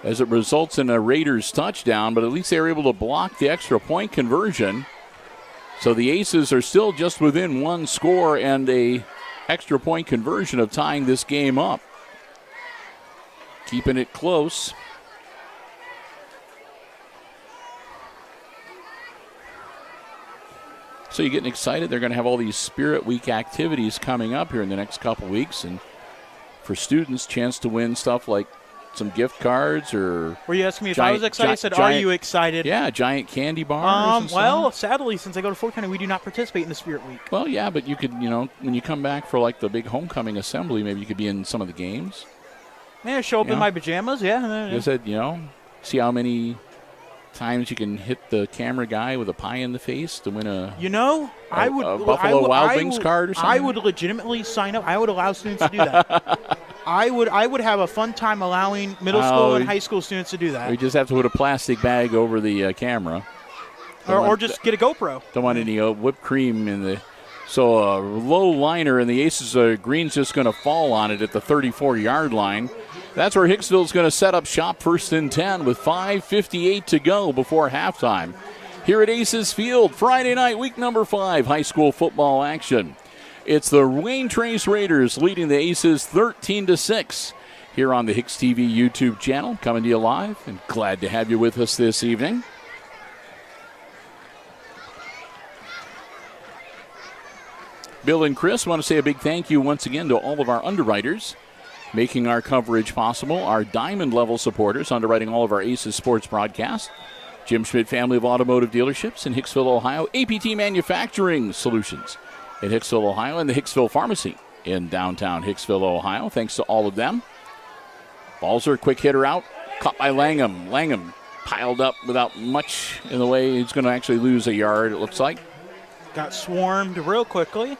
as it results in a Raiders touchdown, but at least they were able to block the extra point conversion. So the Aces are still just within one score and a extra point conversion of tying this game up. Keeping it close. So you're getting excited. They're going to have all these Spirit Week activities coming up here in the next couple weeks. And for students, chance to win stuff like some gift cards or... Were you asking me if I was excited? I said, are you excited? Yeah, giant candy bars. Well, sadly, since I go to Fort County, we do not participate in the Spirit Week. Well, yeah, but you could, when you come back for like the big homecoming assembly, maybe you could be in some of the games. Yeah, show up in my pajamas, yeah. You said, see how many times you can hit the camera guy with a pie in the face to win a Buffalo Wild Wings card or something? I would legitimately sign up. I would allow students to do that. I would have a fun time allowing middle school and high school students to do that. We just have to put a plastic bag over the camera. Or just get a GoPro. Don't want any whipped cream in the... So a low liner, and the Aces green's just going to fall on it at the 34-yard line. That's where Hicksville's going to set up shop, 1st and 10 with 5:58 to go before halftime. Here at Aces Field, Friday night, week number 5, high school football action. It's the Wayne Trace Raiders leading the Aces 13-6 here on the HIX-TV YouTube channel, coming to you live, and glad to have you with us this evening. Bill and Chris want to say a big thank you once again to all of our underwriters making our coverage possible, our diamond level supporters underwriting all of our Aces sports broadcasts. Jim Schmidt Family of Automotive Dealerships in Hicksville, Ohio. APT Manufacturing Solutions in Hicksville, Ohio, and the Hicksville Pharmacy in downtown Hicksville, Ohio. Thanks to all of them. Balzer, quick hitter out, caught by Langham. Langham piled up without much in the way. He's going to actually lose a yard, it looks like. Got swarmed real quickly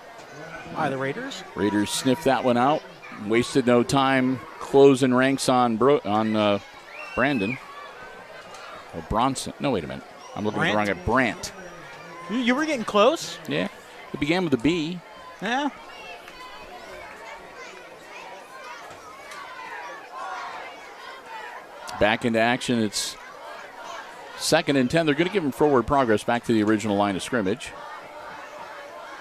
by the Raiders. Raiders sniffed that one out. Wasted no time closing ranks on Brandon. Or Bronson. No, wait a minute. I'm looking at the wrong at Brandt. You were getting close. Yeah. It began with a B. Yeah. Back into action. It's 2nd and 10. They're going to give him forward progress back to the original line of scrimmage.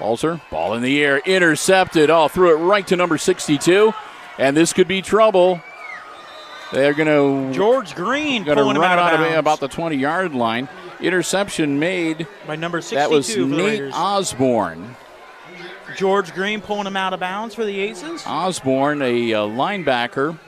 Balzer, ball in the air, intercepted. Oh, threw it right to number 62. And this could be trouble. They're going to... George Green pulling him out of bounds. About the 20-yard line. Interception made by number 62. That was for the Nate Raiders. Osborne. George Green pulling him out of bounds for the Aces. Osborne, a linebacker.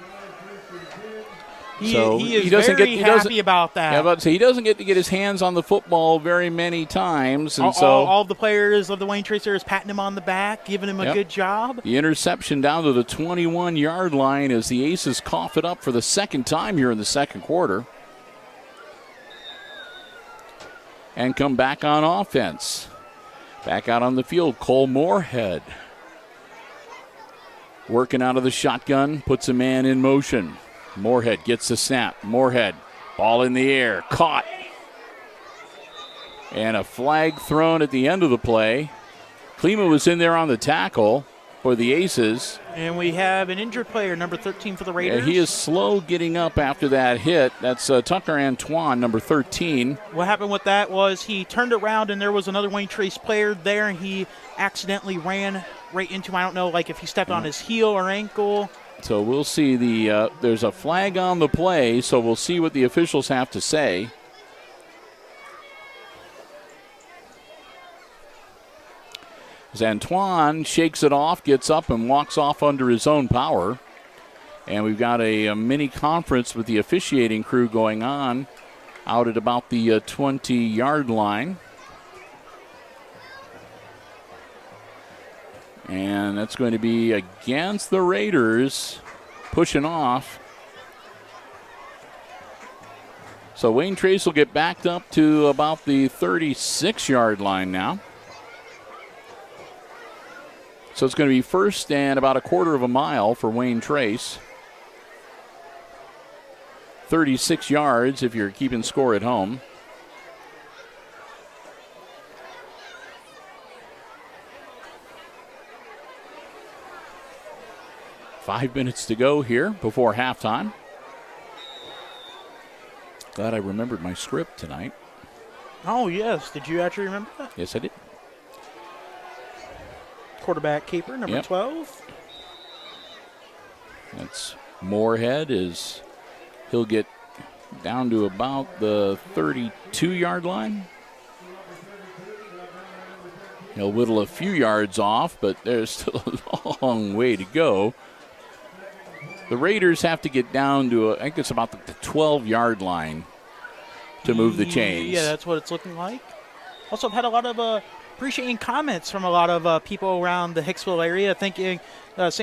He is very happy about that. Yeah, about to say, he doesn't get to get his hands on the football very many times. And all the players of the Wayne Trace is patting him on the back, giving him a good job. The interception down to the 21-yard line as the Aces cough it up for the second time here in the second quarter. And come back on offense. Back out on the field, Cole Moorhead. Working out of the shotgun, puts a man in motion. Moorhead gets the snap. Moorhead, ball in the air, caught. And a flag thrown at the end of the play. Klima was in there on the tackle for the Aces. And we have an injured player, number 13 for the Raiders. Yeah, he is slow getting up after that hit. That's Tucker Antoine, number 13. What happened with that was he turned around and there was another Wayne Trace player there, and he accidentally ran right into him. I don't know, like if he stepped on his heel or ankle. So we'll see. There's a flag on the play, so we'll see what the officials have to say. As Antoine shakes it off, gets up, and walks off under his own power. And we've got a mini conference with the officiating crew going on out at about the 20-yard line. And that's going to be against the Raiders, pushing off. So Wayne Trace will get backed up to about the 36-yard line now. So it's going to be first and about a quarter of a mile for Wayne Trace. 36 yards if you're keeping score at home. Five minutes to go here before halftime. Glad I remembered my script tonight. Oh, yes. Did you actually remember that? Yes, I did. Quarterback keeper, number 12. That's Moorhead. He'll get down to about the 32-yard line. He'll whittle a few yards off, but there's still a long way to go. The Raiders have to get down to, I think it's about the 12-yard line to move the chains. Yeah, that's what it's looking like. Also, I've had a lot of appreciating comments from a lot of people around the Hicksville area saying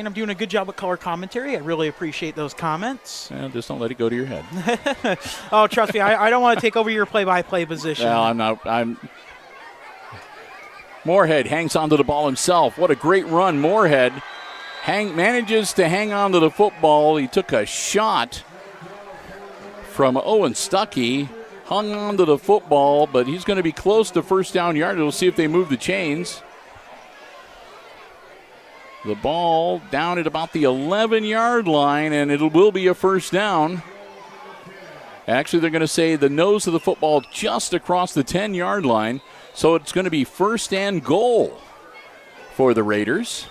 I'm doing a good job with color commentary. I really appreciate those comments. Well, just don't let it go to your head. Oh, trust me, I don't want to take over your play-by-play position. Well, I'm not. Moorhead hangs onto the ball himself. What a great run. Moorhead manages to hang on to the football. He took a shot from Owen Stuckey, hung on to the football, but he's going to be close to first down yard. We'll see if they move the chains. The ball down at about the 11-yard line, and it will be a first down. Actually, they're going to say the nose of the football just across the 10-yard line, so it's going to be first and goal for the Raiders.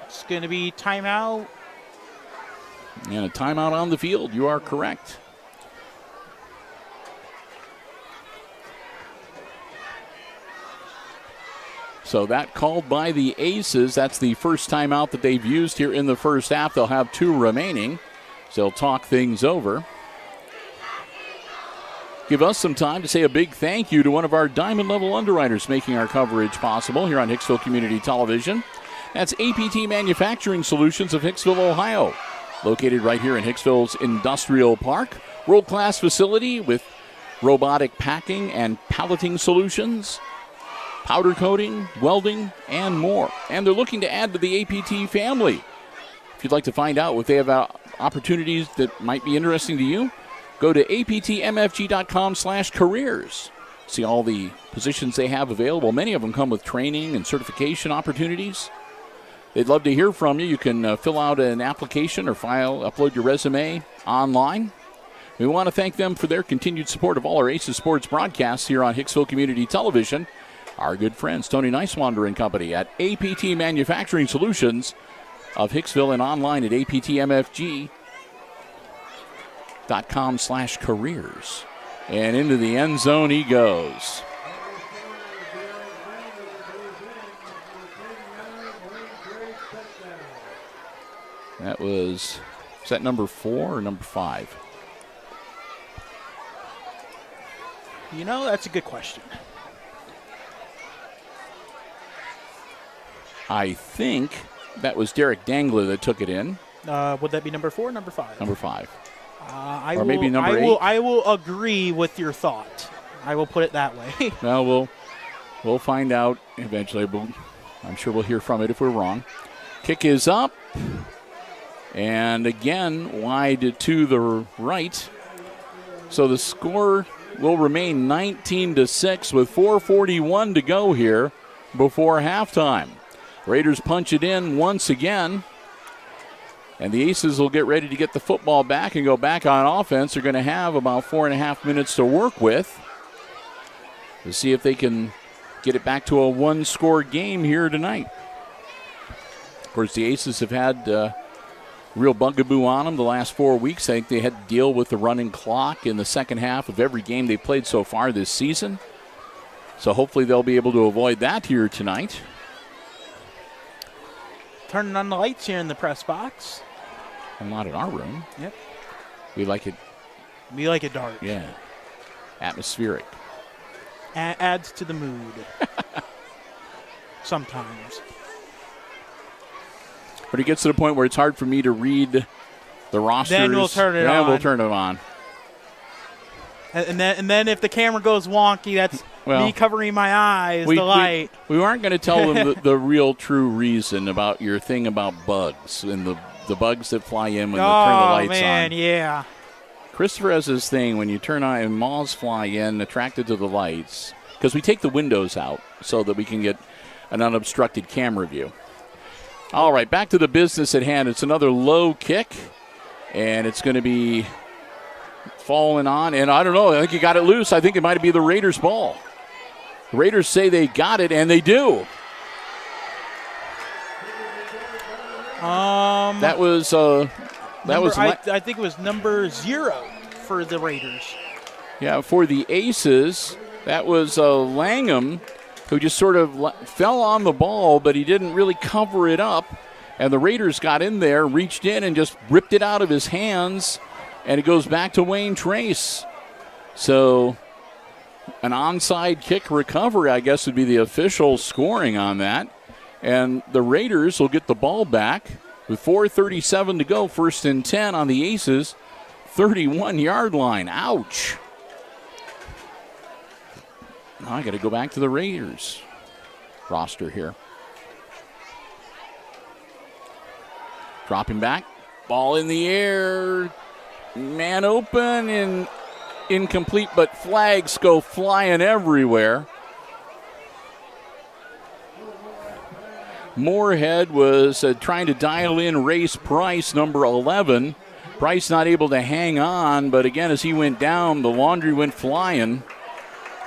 It's going to be timeout. And a timeout on the field. You are correct. So that called by the Aces. That's the first timeout that they've used here in the first half. They'll have two remaining. So they'll talk things over. Give us some time to say a big thank you to one of our diamond level underwriters making our coverage possible here on Hicksville Community Television. That's APT Manufacturing Solutions of Hicksville, Ohio. Located right here in Hicksville's Industrial Park. World-class facility with robotic packing and palleting solutions, powder coating, welding, and more. And they're looking to add to the APT family. If you'd like to find out what they have opportunities that might be interesting to you, go to aptmfg.com/careers. See all the positions they have available. Many of them come with training and certification opportunities. They'd love to hear from you. You can fill out an application or upload your resume online. We want to thank them for their continued support of all our Aces Sports broadcasts here on Hicksville Community Television. Our good friends, Tony Nicewander and Company at APT Manufacturing Solutions of Hicksville and online at aptmfg.com/careers. And into the end zone he goes. Is that number 4 or number 5? You know, that's a good question. I think that was Derek Dangler that took it in. Would that be number 4 or number 5? Number 5. Maybe number 8? I will agree with your thought. I will put it that way. Well, we'll find out eventually. But I'm sure we'll hear from it if we're wrong. Kick is up. And again, wide to the right. So the score will remain 19-6 with 4:41 to go here before halftime. Raiders punch it in once again. And the Aces will get ready to get the football back and go back on offense. They're going to have about 4.5 minutes to work with to see if they can get it back to a one-score game here tonight. Of course, the Aces have had real bugaboo on them the last 4 weeks. I think they had to deal with the running clock in the second half of every game they played so far this season. So hopefully they'll be able to avoid that here tonight. Turning on the lights here in the press box. And not in our room. Yep. We like it. We like it dark. Yeah. Atmospheric. Adds to the mood. Sometimes. But it gets to the point where it's hard for me to read the rosters. Then we'll turn it on. Yeah, we'll turn it on. And then if the camera goes wonky, that's me covering my eyes, the light. We aren't going to tell them the real true reason about your thing about bugs and the bugs that fly in when they turn the lights on. Oh, man, yeah. Christopher has this thing when you turn on and moths fly in attracted to the lights, because we take the windows out so that we can get an unobstructed camera view. All right, back to the business at hand. It's another low kick, and it's going to be falling on. And I don't know. I think he got it loose. I think it might be the Raiders' ball. The Raiders say they got it, and they do. That was. I think it was number 0 for the Raiders. Yeah, for the Aces, that was Langham, who just sort of fell on the ball, but he didn't really cover it up. And the Raiders got in there, reached in, and just ripped it out of his hands. And it goes back to Wayne Trace. So an onside kick recovery, I guess, would be the official scoring on that. And the Raiders will get the ball back with 4:37 to go. 1st and 10 on the Aces, 31-yard line. Ouch. Now I got to go back to the Raiders roster here. Dropping back. Ball in the air. Man open and incomplete, but flags go flying everywhere. Moorhead was trying to dial in Race Price, number 11. Price not able to hang on, but again, as he went down, the laundry went flying.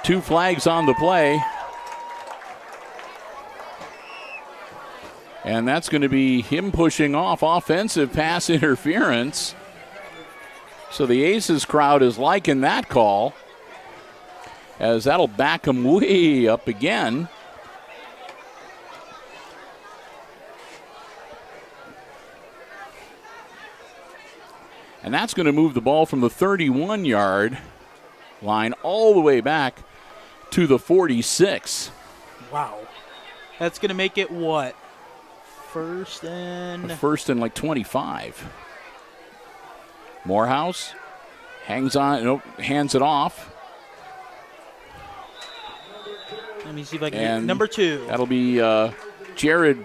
2 flags on the play. And that's going to be him pushing off offensive pass interference. So the Aces crowd is liking that call, as that'll back him way up again. And that's going to move the ball from the 31-yard line all the way back to the 46. Wow. That's going to make it what? First and like 25. Morehouse hangs on, hands it off. Let me see if I can get number 2. That'll be Jared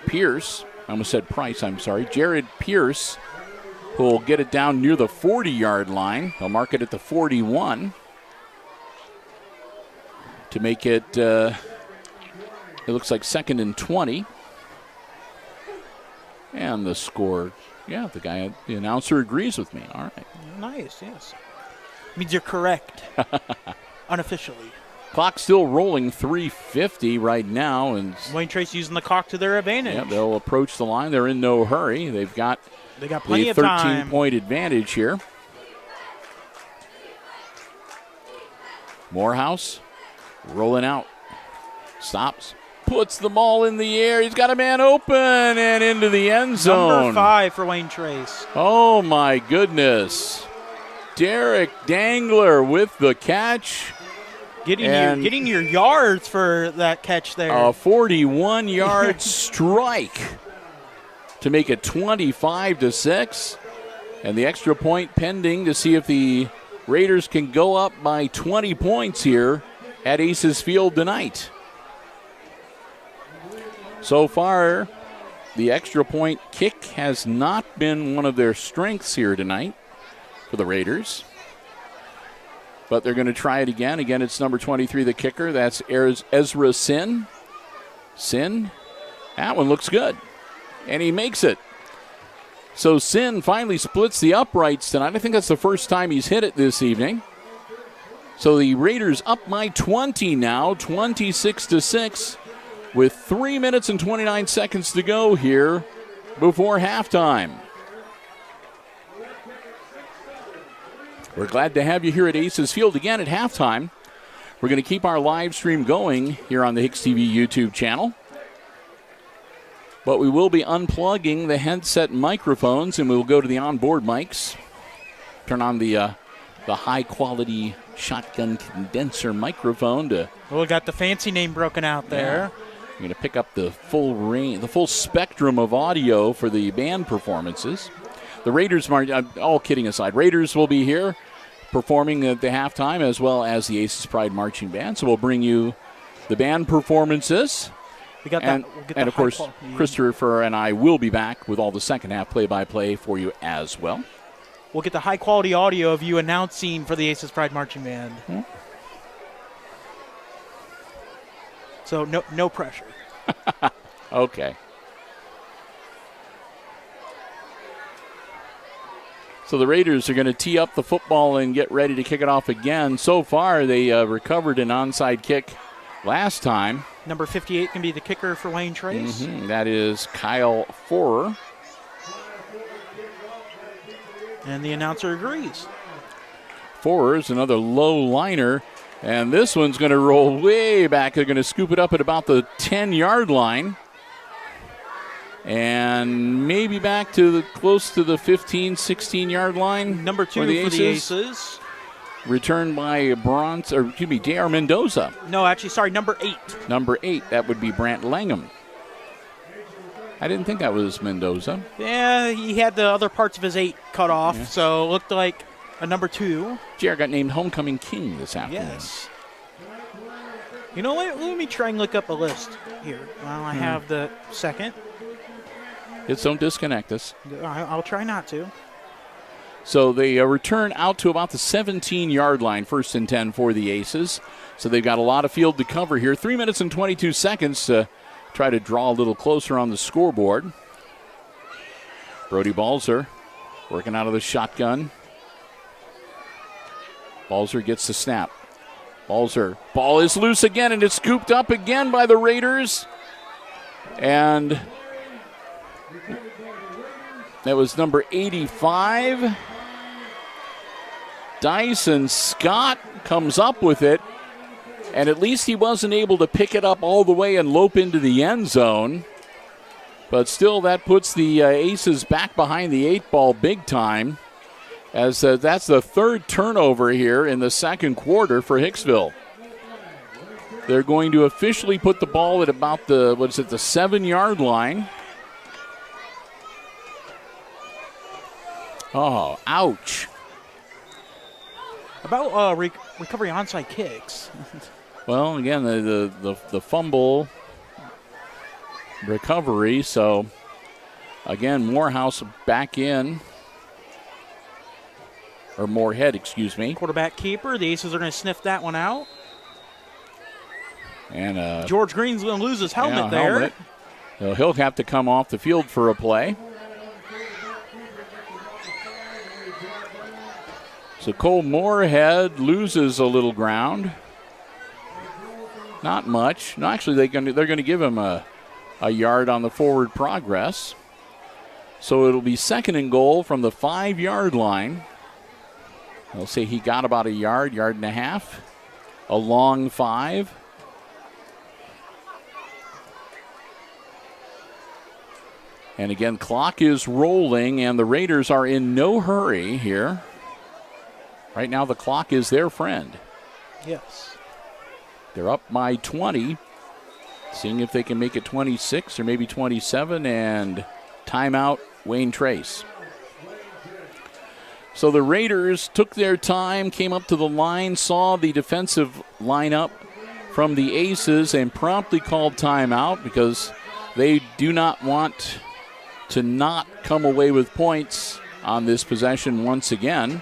Pierce. I almost said Price, I'm sorry. Jared Pierce, who will get it down near the 40-yard line. They'll mark it at the 41 to make it, it looks like 2nd and 20. And the score Yeah, the announcer agrees with me. All right. Nice, yes. Means you're correct. Unofficially. Clock still rolling, 3:50 right now. And Wayne Trace using the clock to their advantage. Yeah, they'll approach the line. They're in no hurry. They've got plenty of time. 13-point advantage here. Morehouse rolling out. Stops. Puts the ball in the air. He's got a man open and into the end zone. Number 5 for Wayne Trace. Oh, my goodness. Derek Dangler with the catch. Getting your yards for that catch there. A 41-yard strike to make it 25-6. And the extra point pending to see if the Raiders can go up by 20 points here at Aces Field tonight. So far, the extra point kick has not been one of their strengths here tonight for the Raiders. But they're going to try it again. Again, it's number 23, the kicker. That's Ezra Sin. Sin. That one looks good. And he makes it. So Sin finally splits the uprights tonight. I think that's the first time he's hit it this evening. So the Raiders up by 20 now, 26-6, with 3 minutes and 29 seconds to go here before halftime. We're glad to have you here at Aces Field again at halftime. We're going to keep our live stream going here on the HIX-TV YouTube channel. But we will be unplugging the headset microphones, and we'll go to the onboard mics. Turn on the high-quality shotgun condenser microphone to. Well, we got the fancy name broken out there. Yeah. We're going to pick up the full range, the full spectrum of audio for the band performances. The Raiders, all kidding aside, Raiders will be here performing at the halftime as well as the Aces Pride Marching Band. So we'll bring you the band performances. We got and, that. We'll get and of course, Christopher and I will be back with all the second half play-by-play for you as well. We'll get the high-quality audio of you announcing for the Aces Pride Marching Band. Hmm. So no pressure. Okay. So the Raiders are going to tee up the football and get ready to kick it off again. So far, they recovered an onside kick last time. Number 58 can be the kicker for Wayne Trace. Mm-hmm. That is Kyle Forer. And the announcer agrees. Forer is another low liner. And this one's going to roll way back. They're going to scoop it up at about the 10-yard line. And maybe back to close to the 15, 16-yard line. Number 2 for the Aces. Returned by J.R. Mendoza. No, actually, sorry, number 8. Number 8, that would be Brant Langham. I didn't think that was Mendoza. Yeah, he had the other parts of his 8 cut off, so it looked like a number 2. J.R. got named Homecoming King this afternoon. Yes. You know what? Let me try and look up a list here while I have the second. Just don't disconnect us. I'll try not to. So they return out to about the 17-yard line, 1st and 10 for the Aces. So they've got a lot of field to cover here. 3 minutes and 22 seconds to try to draw a little closer on the scoreboard. Brody Balzer working out of the shotgun. Balzer gets the snap. Balzer, ball is loose again, and it's scooped up again by the Raiders. And that was number 85. Dyson Scott comes up with it, and at least he wasn't able to pick it up all the way and lope into the end zone. But still, that puts the Aces back behind the 8-ball big time, as that's the 3rd turnover here in the second quarter for Hicksville. They're going to officially put the ball at about the 7-yard line. Oh, ouch. About recovery onside kicks. Well, again, the fumble recovery. So, again, Morehouse back in. Or Moorhead, excuse me. Quarterback keeper. The Aces are going to sniff that one out. And George Green's going to lose his helmet there. So he'll have to come off the field for a play. So Cole Moorhead loses a little ground. Not much. No, actually, they're going to give him a yard on the forward progress. So it'll be 2nd and goal from the 5-yard line. They'll say he got about a yard and a half. A long 5. And again, clock is rolling, and the Raiders are in no hurry here. Right now, the clock is their friend. Yes. They're up by 20. Seeing if they can make it 26 or maybe 27, and timeout, Wayne Trace. So the Raiders took their time, came up to the line, saw the defensive lineup from the Aces, and promptly called timeout because they do not want to not come away with points on this possession once again.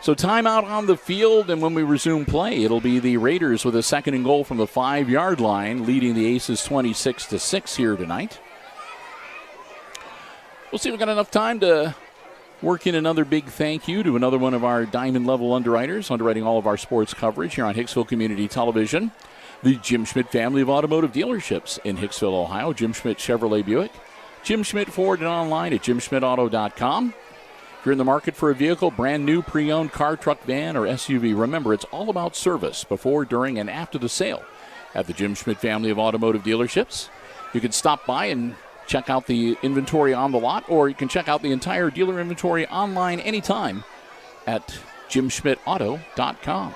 So timeout on the field, and when we resume play, it'll be the Raiders with a 2nd and goal from the 5-yard line, leading the Aces 26-6 here tonight. We'll see if we've got enough time to work in another big thank you to another one of our diamond-level underwriters, underwriting all of our sports coverage here on Hicksville Community Television. The Jim Schmidt family of automotive dealerships in Hicksville, Ohio. Jim Schmidt Chevrolet Buick. Jim Schmidt Ford, and online at jimschmidtauto.com. If you're in the market for a vehicle, brand new, pre-owned car, truck, van, or SUV, remember, it's all about service before, during, and after the sale at the Jim Schmidt family of automotive dealerships. You can stop by and check out the inventory on the lot, or you can check out the entire dealer inventory online anytime at jimschmidtauto.com.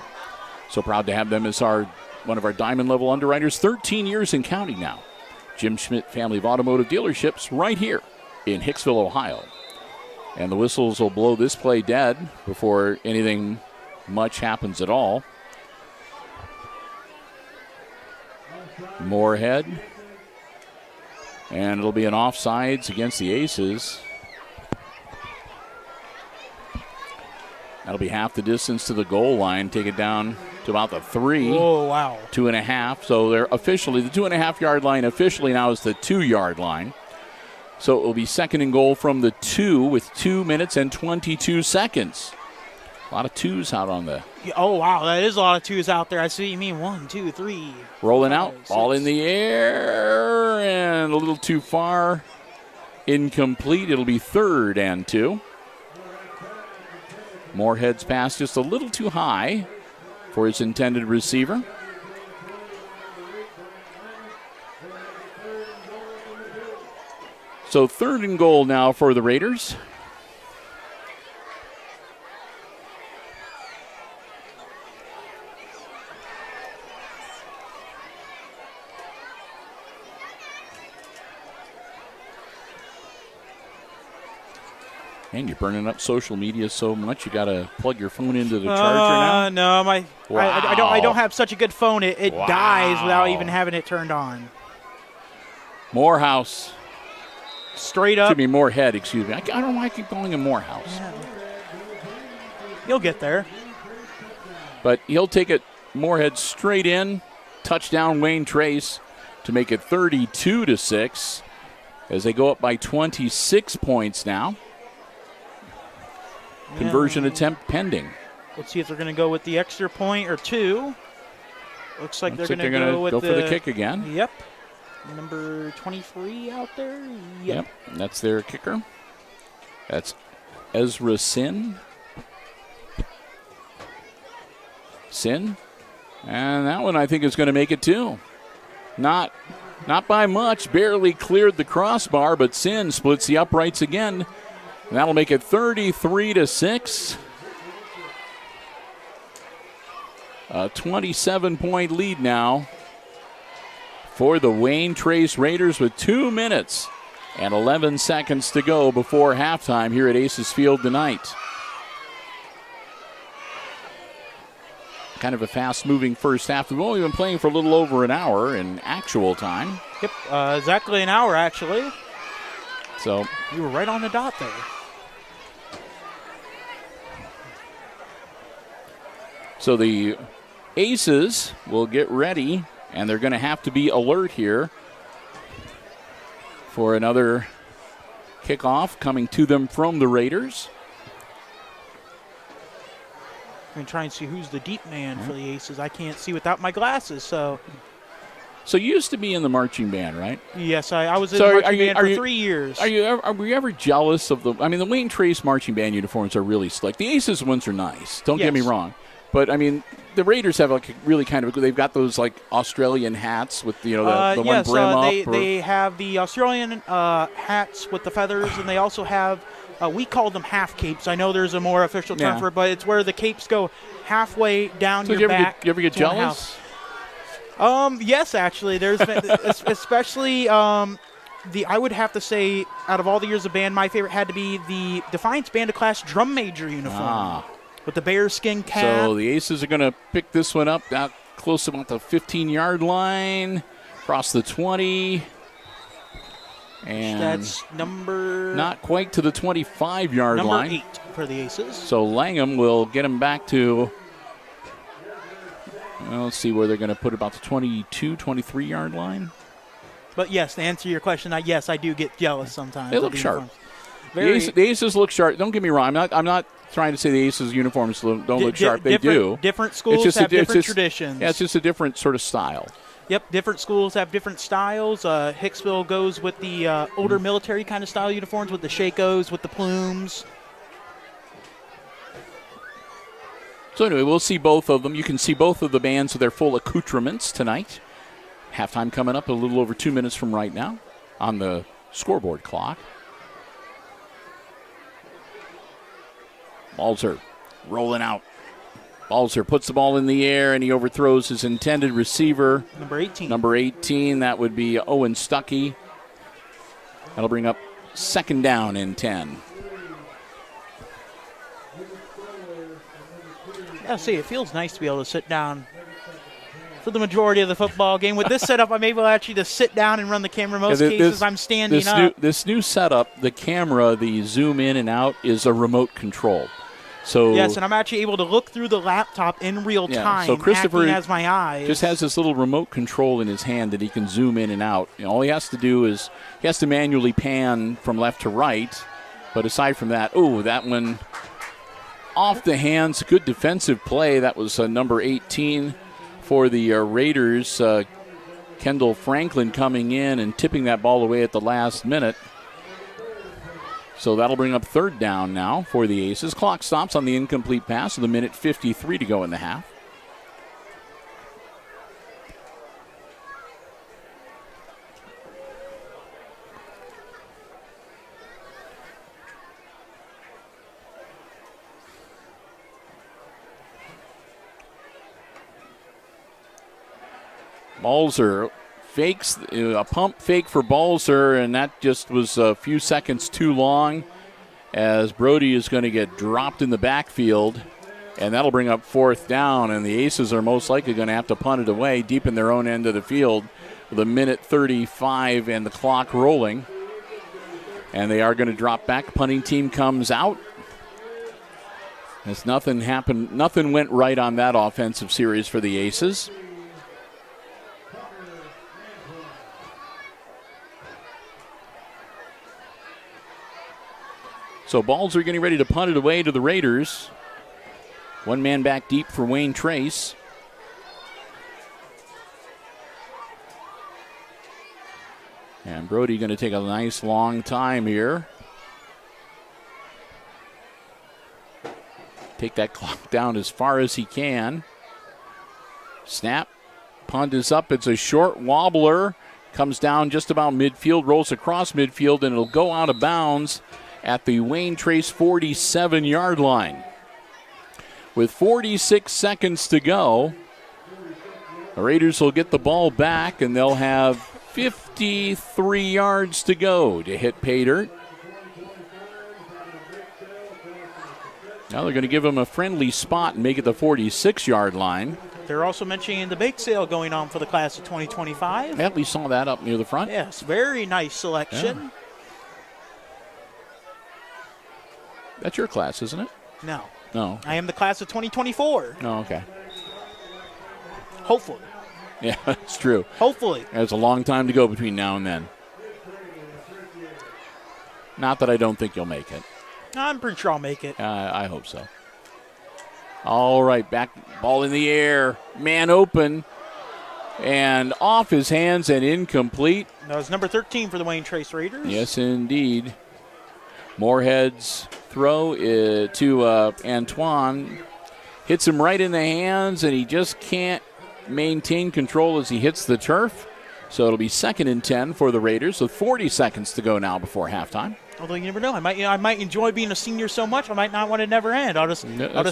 So proud to have them as one of our diamond-level underwriters, 13 years and counting now. Jim Schmidt family of automotive dealerships right here in Hicksville, Ohio. And the whistles will blow this play dead before anything much happens at all. Moorhead. And it'll be an offsides against the Aces. That'll be half the distance to the goal line. Take it down to about the 3. Oh, wow. 2.5. So they're officially, the 2.5-yard line officially now is the 2-yard line. So it will be 2nd and goal from the 2 with 2 minutes and 22 seconds. A lot of 2s out on the... Oh, wow, that is a lot of 2s out there. I see what you mean. 1, 2, 3. Rolling 5, out, 6. ball in the air, and a little too far. Incomplete. It'll be 3rd and 2. Moorhead's pass just a little too high for his intended receiver. So 3rd and goal now for the Raiders. And you're burning up social media so much, you got to plug your phone into the charger now? No, Wow. I don't have such a good phone. It Wow. dies without even having it turned on. Morehouse. Straight up. Excuse me, Moorhead, excuse me. I don't know why I keep calling him Morehouse. Yeah. You'll get there. But he'll take it, Moorhead, straight in. Touchdown, Wayne Trace, to make it 32-6 as they go up by 26 points now. Conversion attempt pending. Let's see if they're going to go with the extra point or 2. Looks like they're going to go for the kick again. Yep. Number 23 out there. Yep. That's their kicker. That's Ezra Sin. And that one I think is going to make it too. Not by much. Barely cleared the crossbar, but Sin splits the uprights again. And that'll make it 33-6. A 27-point lead now for the Wayne Trace Raiders with 2 minutes and 11 seconds to go before halftime here at Aces Field tonight. Kind of a fast-moving first half. We've only been playing for a little over an hour in actual time. Yep, exactly an hour, actually. So you were right on the dot there. So the Aces will get ready, and they're going to have to be alert here for another kickoff coming to them from the Raiders. I'm trying to see who's the deep man for the Aces. I can't see without my glasses, so. So you used to be in the marching band, right? Yes, I was in the marching band for 3 years. Were you ever jealous of the? I mean, the Wayne Trace marching band uniforms are really slick. The Aces ones are nice. Don't get me wrong, but I mean, the Raiders have like really kind of. They've got those like Australian hats with the one brim up. They have the Australian hats with the feathers, and they also have. We call them half capes. I know there's a more official term for it, but it's where the capes go halfway down your back. You ever get jealous? Yes, actually. There's been, especially I would have to say, out of all the years of band, my favorite had to be the Defiance Band of Class drum major uniform with the bearskin cap. So the Aces are going to pick this one up out close about the 15-yard line, across the 20. And that's not quite to the 25-yard line. Number 8 for the Aces. So Langham will get him back to, well, let's see where they're going to put about the 22, 23-yard line. But yes, to answer your question, yes, I do get jealous sometimes. They look sharp. The Aces look sharp. Don't get me wrong. I'm not trying to say the Aces uniforms don't look sharp. They do. Different schools have different traditions. Yeah, it's just a different sort of style. Yep, different schools have different styles. Hicksville goes with the older military kind of style uniforms with the Shakos, with the plumes. So anyway, we'll see both of them. You can see both of the bands with their full accoutrements tonight. Halftime coming up a little over 2 minutes from right now on the scoreboard clock. Balzer rolling out. Balzer puts the ball in the air, and he overthrows his intended receiver. Number 18, that would be Owen Stuckey. That'll bring up second down and 10. Yeah, see, it feels nice to be able to sit down for the majority of the football game. With this setup, I'm able actually to sit down and run the camera. Most cases, I'm standing up. This new setup, the camera, the zoom in and out, is a remote control. So yes, and I'm actually able to look through the laptop in real time. So Christopher has my eyes. Just has this little remote control in his hand that he can zoom in and out. All he has to do is he has to manually pan from left to right. But aside from that, that one off the hands, good defensive play. That was number 18 for the Raiders. Kendall Franklin coming in and tipping that ball away at the last minute. So that'll bring up third down now for the Aces. Clock stops on the incomplete pass with 1:53 to go in the half. Balzer fakes a pump fake for Balzer, and that just was a few seconds too long as Brody is going to get dropped in the backfield, and that'll bring up fourth down, and the Aces are most likely going to have to punt it away deep in their own end of the field with 1:35 and the clock rolling. And they are going to drop back. Punting team comes out. As nothing happened, nothing went right on that offensive series for the Aces. So Balzer getting ready to punt it away to the Raiders. One man back deep for Wayne Trace. And Brody going to take a nice long time here. Take that clock down as far as he can. Snap. Punt is up. It's a short wobbler. Comes down just about midfield. Rolls across midfield, and it'll go out of bounds at the Wayne Trace 47-yard line. With 46 seconds to go, the Raiders will get the ball back, and they'll have 53 yards to go to hit pay dirt. Now they're going to give him a friendly spot and make it the 46-yard line. They're also mentioning the bake sale going on for the class of 2025. Yeah, we saw that up near the front. Yes, very nice selection. Yeah. That's your class, isn't it? No. No. I am the class of 2024. Oh, okay. Hopefully. Yeah, that's true. Hopefully. There's a long time to go between now and then. Not that I don't think you'll make it. I'm pretty sure I'll make it. I hope so. All right, back ball in the air. Man open. And off his hands and incomplete. That was number 13 for the Wayne Trace Raiders. Yes, indeed. Moorhead's throw to Antoine hits him right in the hands, and he just can't maintain control as he hits the turf. So it'll be 2nd and 10 for the Raiders with 40 seconds to go now before halftime. Although you never know, I might enjoy being a senior so much, I might not want it to never end. I'll just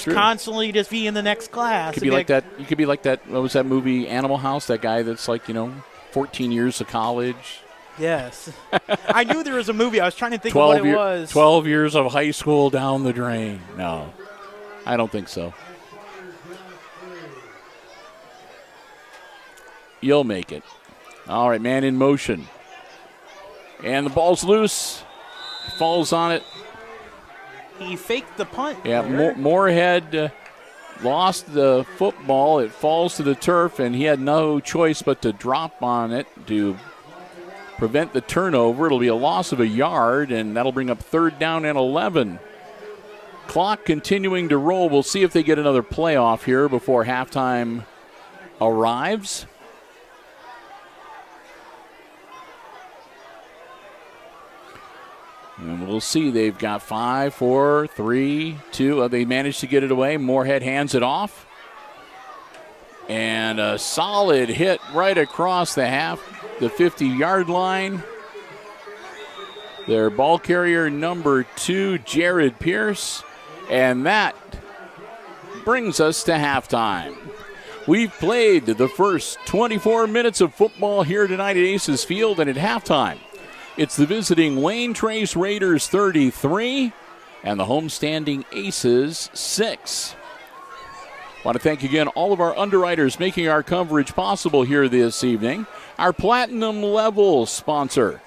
constantly just be in the next class. Could be like that. You could be like that. What was that movie, Animal House? That guy that's 14 years of college. Yes, I knew there was a movie. I was trying to think of what it was. 12 years of high school down the drain. No, I don't think so. You'll make it. All right, man in motion. And the ball's loose. Falls on it. He faked the punt. Yeah, Moorhead lost the football. It falls to the turf, and he had no choice but to drop on it to prevent the turnover. It'll be a loss of a yard, and that'll bring up 3rd down and 11. Clock continuing to roll. We'll see if they get another playoff here before halftime arrives. And we'll see. They've got 5, 4, 3, 2. They managed to get it away. Moorhead hands it off. And a solid hit right across the 50-yard line. Their ball carrier number 2, Jared Pierce. And that brings us to halftime. We've played the first 24 minutes of football here tonight at Aces Field, and at halftime, it's the visiting Wayne Trace Raiders 33 and the homestanding Aces 6. I want to thank again all of our underwriters making our coverage possible here this evening. Our platinum level sponsor,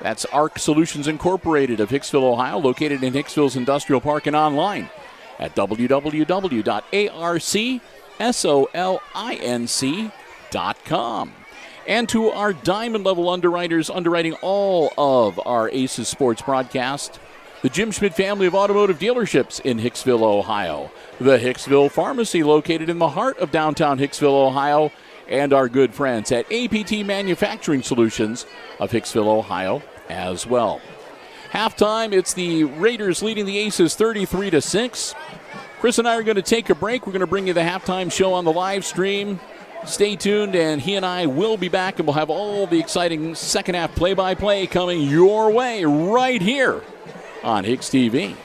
that's ARC Solutions Incorporated of Hicksville, Ohio, located in Hicksville's Industrial Park and online at www.arcsolinc.com. And to our diamond level underwriters underwriting all of our Aces Sports broadcast, the Jim Schmidt family of automotive dealerships in Hicksville, Ohio, the Hicksville Pharmacy located in the heart of downtown Hicksville, Ohio, and our good friends at APT Manufacturing Solutions of Hicksville, Ohio as well. Halftime, it's the Raiders leading the Aces 33-6. Chris and I are going to take a break. We're going to bring you the halftime show on the live stream. Stay tuned, and he and I will be back, and we'll have all the exciting second half play-by-play coming your way right here on HIX-TV.